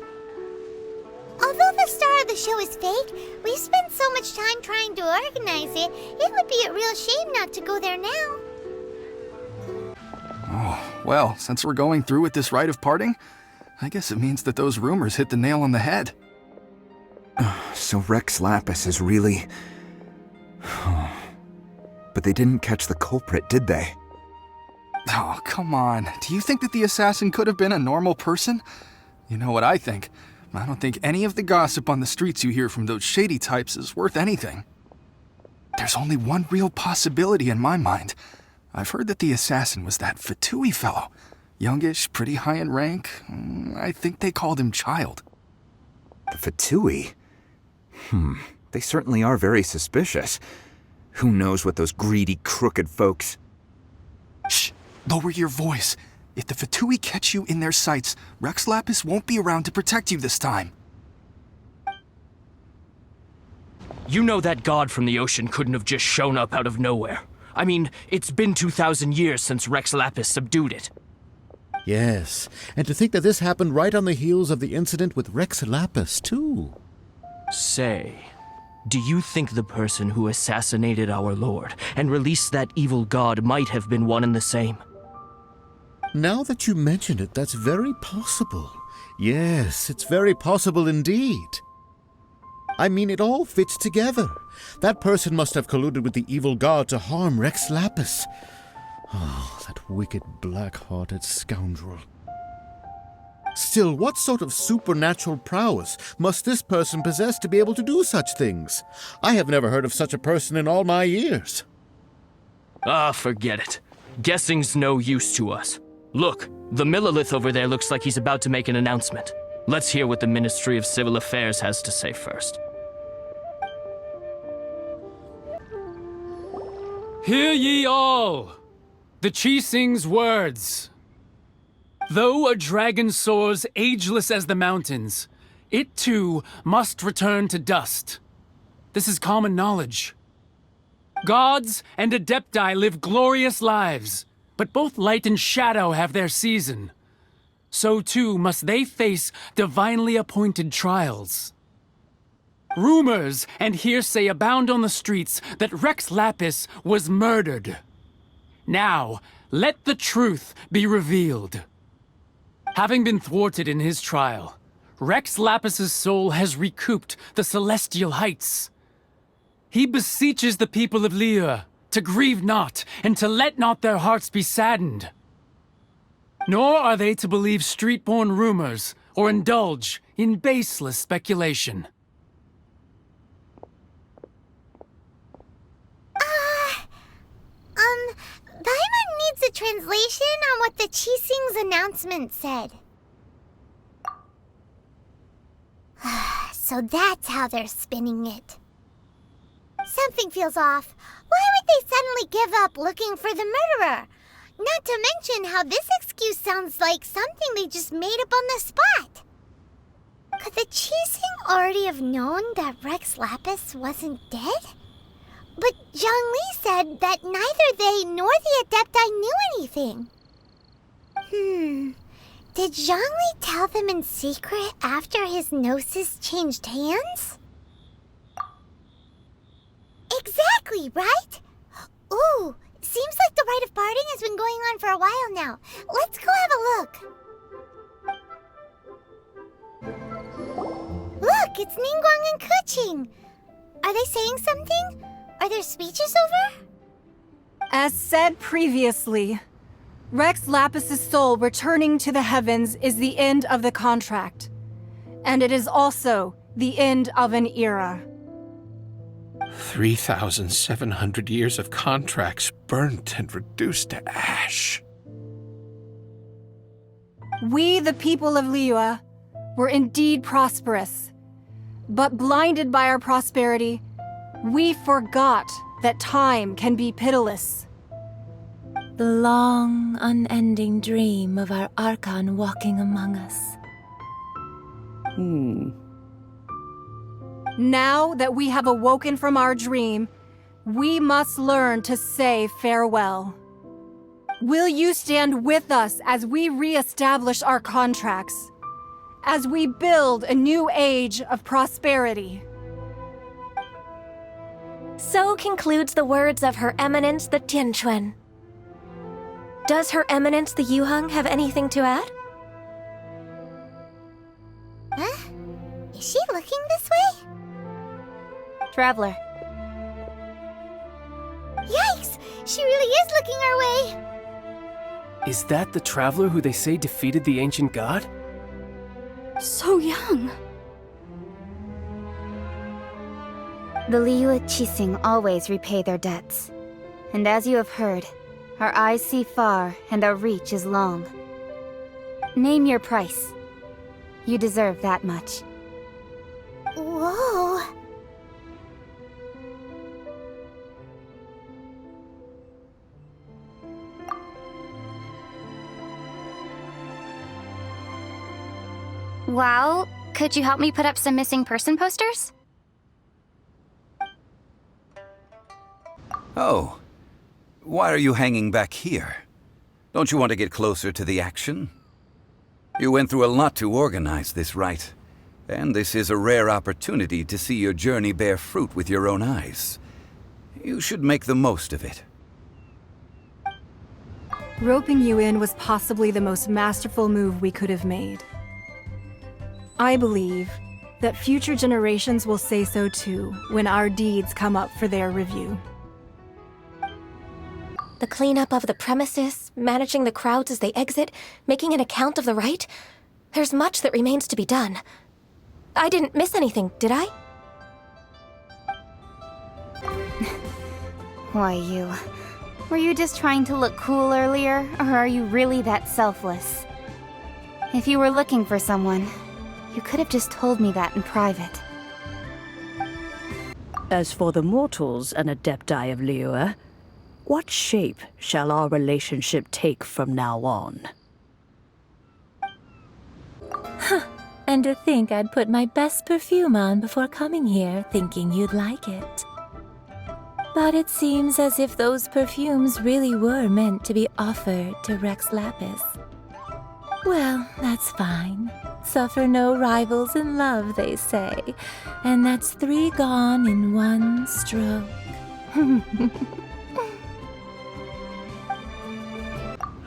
Although the star of the show is fake, we've spent so much time trying to organize it, it would be a real shame not to go there now. Oh, well, since we're going through with this rite of parting, I guess it means that those rumors hit the nail on the head. So Rex Lapis is really... But they didn't catch the culprit, did they? Oh, come on. Do you think that the assassin could have been a normal person? You know what I think. I don't think any of the gossip on the streets you hear from those shady types is worth anything. There's only one real possibility in my mind. I've heard that the assassin was that Fatui fellow. Youngish, pretty high in rank. I think they called him Child. The Fatui? They certainly are very suspicious. Who knows what those greedy, crooked folks... Shh! Lower your voice. If the Fatui catch you in their sights, Rex Lapis won't be around to protect you this time. You know that god from the ocean couldn't have just shown up out of nowhere. I mean, it's been 2,000 years since Rex Lapis subdued it. Yes, and to think that this happened right on the heels of the incident with Rex Lapis, too. Say, do you think the person who assassinated our lord and released that evil god might have been one and the same? Now that you mention it, that's very possible. Yes, it's very possible indeed. I mean, it all fits together. That person must have colluded with the evil god to harm Rex Lapis. Oh, that wicked, black-hearted scoundrel. Still, what sort of supernatural prowess must this person possess to be able to do such things? I have never heard of such a person in all my years. Ah, forget it. Guessing's no use to us. Look, the Millilith over there looks like he's about to make an announcement. Let's hear what the Ministry of Civil Affairs has to say first. Hear ye all! The Chi Sing's words. Though a dragon soars ageless as the mountains, it too must return to dust. This is common knowledge. Gods and Adepti live glorious lives, but both light and shadow have their season. So too must they face divinely appointed trials. Rumors and hearsay abound on the streets that Rex Lapis was murdered. Now, let the truth be revealed. Having been thwarted in his trial, Rex Lapis's soul has recouped the celestial heights. He beseeches the people of Liyue to grieve not and to let not their hearts be saddened. Nor are they to believe street-born rumors or indulge in baseless speculation. Paimon needs a translation on what the Chi Sing's announcement said. So that's how they're spinning it. Something feels off. Why would they suddenly give up looking for the murderer? Not to mention how this excuse sounds like something they just made up on the spot. Could the Qixing already have known that Rex Lapis wasn't dead? But Zhongli said that neither they nor the Adepti knew anything. Did Zhongli tell them in secret after his gnosis changed hands? Exactly, right? Ooh, seems like the rite of parting has been going on for a while now. Let's go have a look. Look, it's Ningguang and Keqing. Are they saying something? Are their speeches over? As said previously, Rex Lapis's soul returning to the heavens is the end of the contract. And it is also the end of an era. 3,700 years of contracts burnt and reduced to ash. We, the people of Liyue, were indeed prosperous. But blinded by our prosperity, we forgot that time can be pitiless. The long, unending dream of our Archon walking among us. Now that we have awoken from our dream, we must learn to say farewell. Will you stand with us as we re-establish our contracts? As we build a new age of prosperity? So concludes the words of Her Eminence the Tianquan. Does Her Eminence the Yuheng have anything to add? Huh? Is she looking this way? Traveler. Yikes! She really is looking our way! Is that the traveler who they say defeated the ancient god? So young. The Liyue Qixing always repay their debts. And as you have heard, our eyes see far and our reach is long. Name your price. You deserve that much. Whoa! Well, could you help me put up some missing person posters? Oh. Why are you hanging back here? Don't you want to get closer to the action? You went through a lot to organize this rite, and this is a rare opportunity to see your journey bear fruit with your own eyes. You should make the most of it. Roping you in was possibly the most masterful move we could have made. I believe that future generations will say so too when our deeds come up for their review. The cleanup of the premises, managing the crowds as they exit, making an account of the rite? There's much that remains to be done. I didn't miss anything, did I? Why, were you just trying to look cool earlier, or are you really that selfless? If you were looking for someone, you could have just told me that in private. As for the mortals and Adepti of Liyue, what shape shall our relationship take from now on? And to think I'd put my best perfume on before coming here, thinking you'd like it. But it seems as if those perfumes really were meant to be offered to Rex Lapis. Well, that's fine. Suffer no rivals in love, they say. And that's 3 gone in 1 stroke.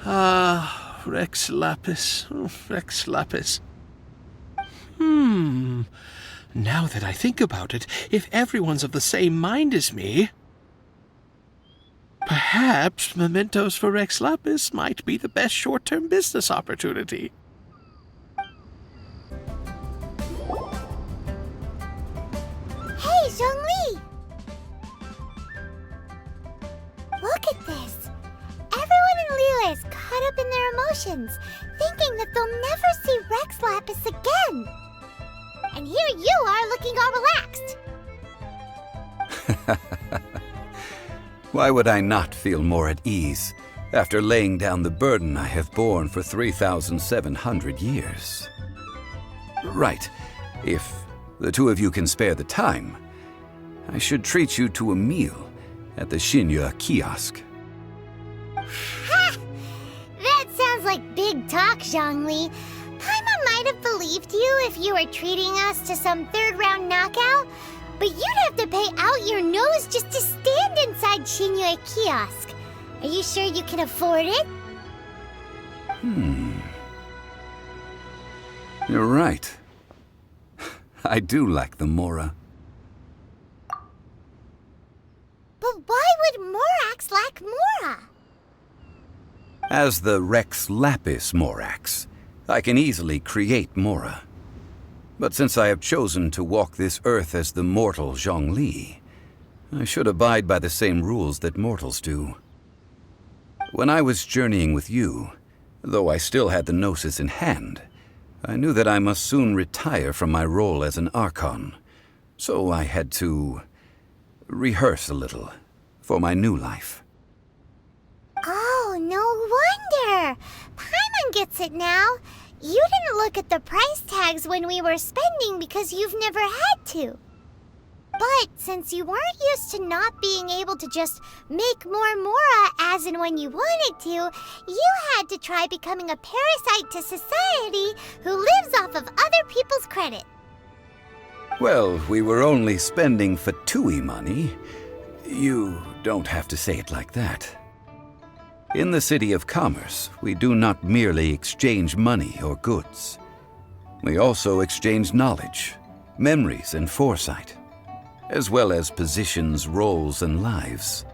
Ah, Rex Lapis. Oh, Rex Lapis. Now that I think about it, if everyone's of the same mind as me, perhaps mementos for Rex Lapis might be the best short-term business opportunity. Hey, Zhongli! Look at this. Everyone in Liyue is caught up in their emotions, thinking that they'll never see Rex Lapis again. and here you are looking all relaxed. Why would I not feel more at ease after laying down the burden I have borne for 3,700 years? Right. If the two of you can spare the time, I should treat you to a meal at the Xinyue kiosk. Ha! That sounds like big talk, Zhongli. Paimon might have believed you if you were treating us to some third-round knockout, but you'd have to pay out your nose just to stand inside Xinyue kiosk. Are you sure you can afford it? You're right. I do lack the mora. But why would Morax lack mora? As the Rex Lapis Morax, I can easily create mora. But since I have chosen to walk this earth as the mortal Zhongli, I should abide by the same rules that mortals do. When I was journeying with you, though I still had the Gnosis in hand, I knew that I must soon retire from my role as an Archon, so I had to rehearse a little for my new life. Oh, no wonder! Paimon gets it now. You didn't look at the price tags when we were spending because you've never had to. But since you weren't used to not being able to just make more mora as and when you wanted to, you had to try becoming a parasite to society who lives off of other people's credit. Well, we were only spending Fatui money. You don't have to say it like that. In the City of Commerce, we do not merely exchange money or goods. We also exchange knowledge, memories, and foresight, as well as positions, roles, and lives.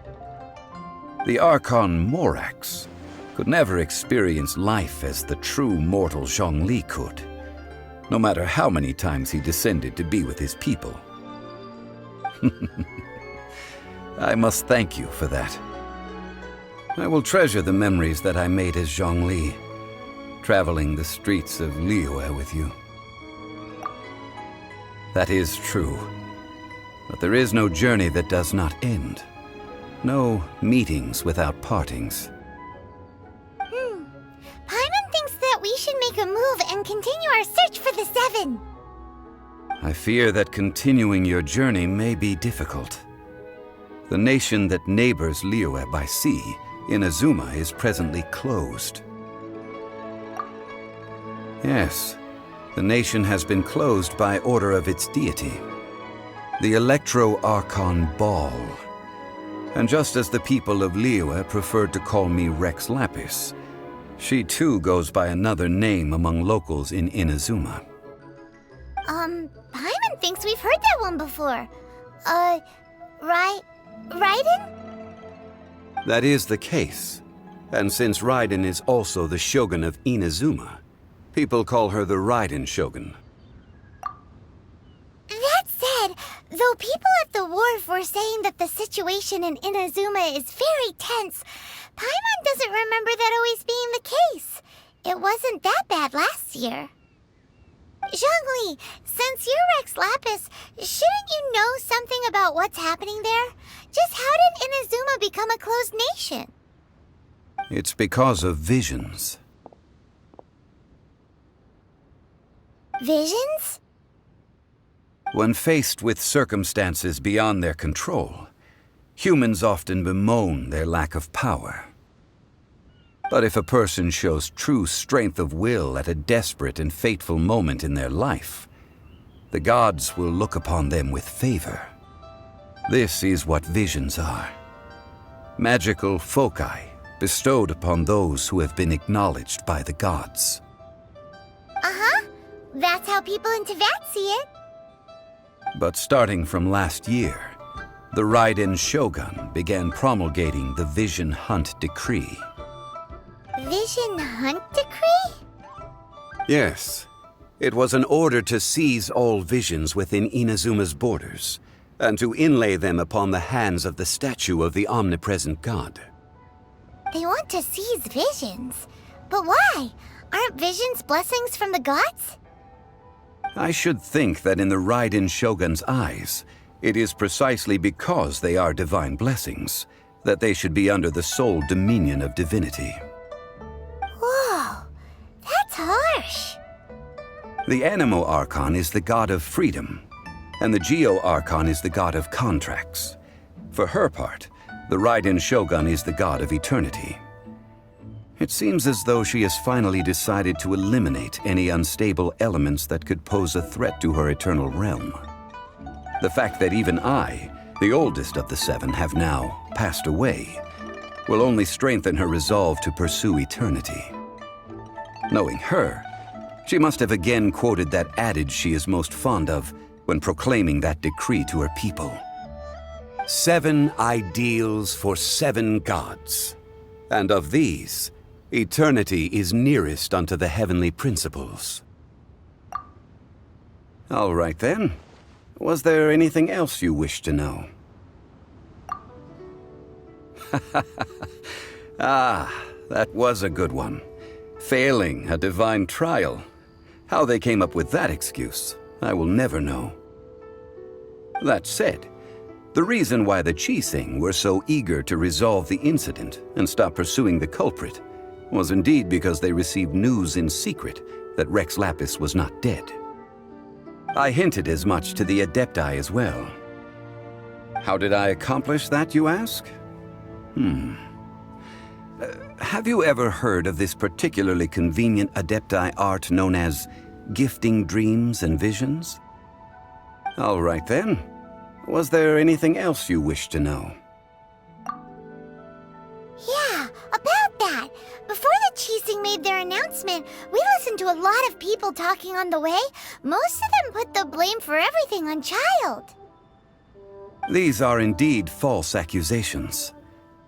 The Archon Morax could never experience life as the true mortal Zhongli could, no matter how many times he descended to be with his people. I must thank you for that. I will treasure the memories that I made as Zhongli, traveling the streets of Liyue with you. That is true. But there is no journey that does not end. No meetings without partings. Paimon thinks that we should make a move and continue our search for the Seven. I fear that continuing your journey may be difficult. The nation that neighbors Liyue by sea, Inazuma, is presently closed. Yes, the nation has been closed by order of its deity, the Electro-Archon Ball. And just as the people of Liyue preferred to call me Rex Lapis, she too goes by another name among locals in Inazuma. Paimon thinks we've heard that one before. Raiden? That is the case. And since Raiden is also the Shogun of Inazuma, people call her the Raiden Shogun. That said, though people at the wharf were saying that the situation in Inazuma is very tense, Paimon doesn't remember that always being the case. It wasn't that bad last year. Zhongli, since you're Rex Lapis, shouldn't you know something about what's happening there? Just how did Inazuma become a closed nation? It's because of visions. Visions? When faced with circumstances beyond their control, humans often bemoan their lack of power. But if a person shows true strength of will at a desperate and fateful moment in their life, the gods will look upon them with favor. This is what visions are. Magical foci bestowed upon those who have been acknowledged by the gods. Uh-huh. That's how people in Teyvat see it. But starting from last year, the Raiden Shogun began promulgating the Vision Hunt Decree. Vision Hunt Decree? Yes. It was an order to seize all visions within Inazuma's borders, and to inlay them upon the hands of the statue of the omnipresent god. They want to seize visions. But why? Aren't visions blessings from the gods? I should think that in the Raiden Shogun's eyes, it is precisely because they are divine blessings that they should be under the sole dominion of divinity. Whoa, that's harsh. The Animo Archon is the god of freedom, and the Geo Archon is the god of contracts. For her part, the Raiden Shogun is the god of eternity. It seems as though she has finally decided to eliminate any unstable elements that could pose a threat to her eternal realm. The fact that even I, the oldest of the seven, have now passed away will only strengthen her resolve to pursue eternity. Knowing her, she must have again quoted that adage she is most fond of when proclaiming that decree to her people. 7 ideals for 7 gods, and of these, eternity is nearest unto the heavenly principles. All right then. Was there anything else you wish to know? Ah, that was a good one. Failing a divine trial. How they came up with that excuse, I will never know. That said, the reason why the Qixing were so eager to resolve the incident and stop pursuing the culprit was indeed because they received news in secret that Rex Lapis was not dead. I hinted as much to the Adepti as well. How did I accomplish that, you ask? Have you ever heard of this particularly convenient Adepti art known as gifting dreams and visions? All right then. Was there anything else you wish to know? Yeah, about that. Before the Qixing made their announcement, we listened to a lot of people talking on the way. Most of them put the blame for everything on Child. These are indeed false accusations.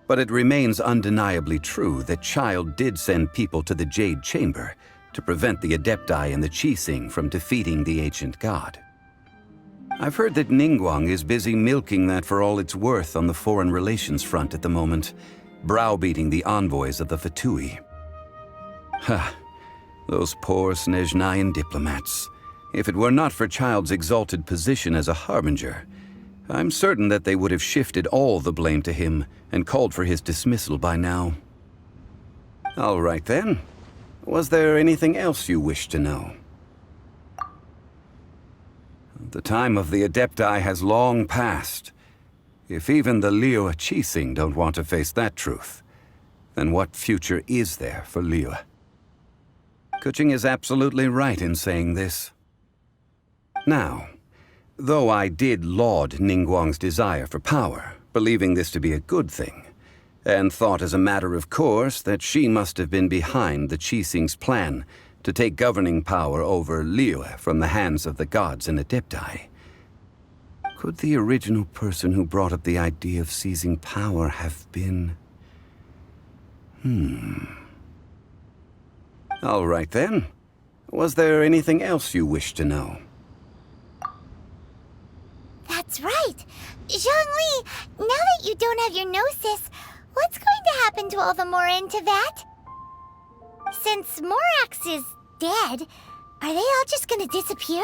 But it remains undeniably true that Child did send people to the Jade Chamber to prevent the Adepti and the Qixing from defeating the ancient god. I've heard that Ningguang is busy milking that for all it's worth on the foreign relations front at the moment, browbeating the envoys of the Fatui. Ha! Those poor Snezhnayan diplomats. If it were not for Child's exalted position as a harbinger, I'm certain that they would have shifted all the blame to him and called for his dismissal by now. All right then. Was there anything else you wish to know? The time of the Adepti has long passed. If even the Liyue Qixing don't want to face that truth, then what future is there for Liyue? Kuching is absolutely right in saying this. Now, though I did laud Ningguang's desire for power, believing this to be a good thing, and thought as a matter of course that she must have been behind the Qixing's plan to take governing power over Liyue from the hands of the gods and Adepti, could the original person who brought up the idea of seizing power have been... All right then. Was there anything else you wish to know? That's right. Zhongli, now that you don't have your gnosis, what's going to happen to all the Mora in Teyvat? Since Morax is dead, are they all just gonna disappear?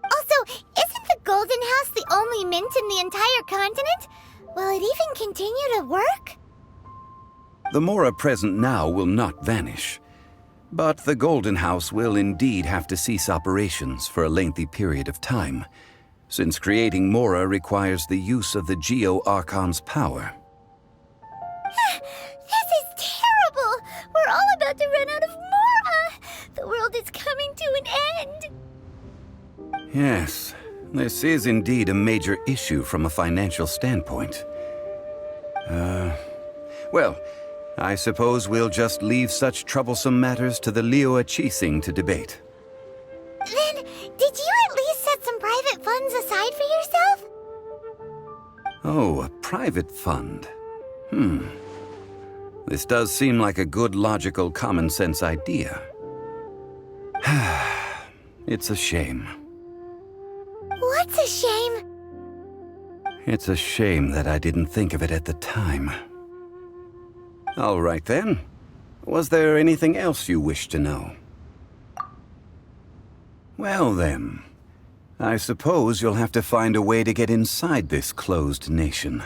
Also, isn't the Golden House the only mint in the entire continent? Will it even continue to work? The Mora present now will not vanish, but the Golden House will indeed have to cease operations for a lengthy period of time, since creating Mora requires the use of the Geo Archon's power. This is terrible! We're all about to run out of Mora! The world is coming to an end! Yes, this is indeed a major issue from a financial standpoint. Well, I suppose we'll just leave such troublesome matters to the Liyue Qixing to debate. Then, did you at least set some private funds aside for yourself? Oh, a private fund. This does seem like a good, logical, common-sense idea. It's a shame. What's a shame? It's a shame that I didn't think of it at the time. All right then. Was there anything else you wish to know? Well then, I suppose you'll have to find a way to get inside this closed nation.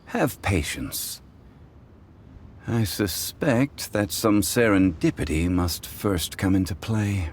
Have patience. I suspect that some serendipity must first come into play.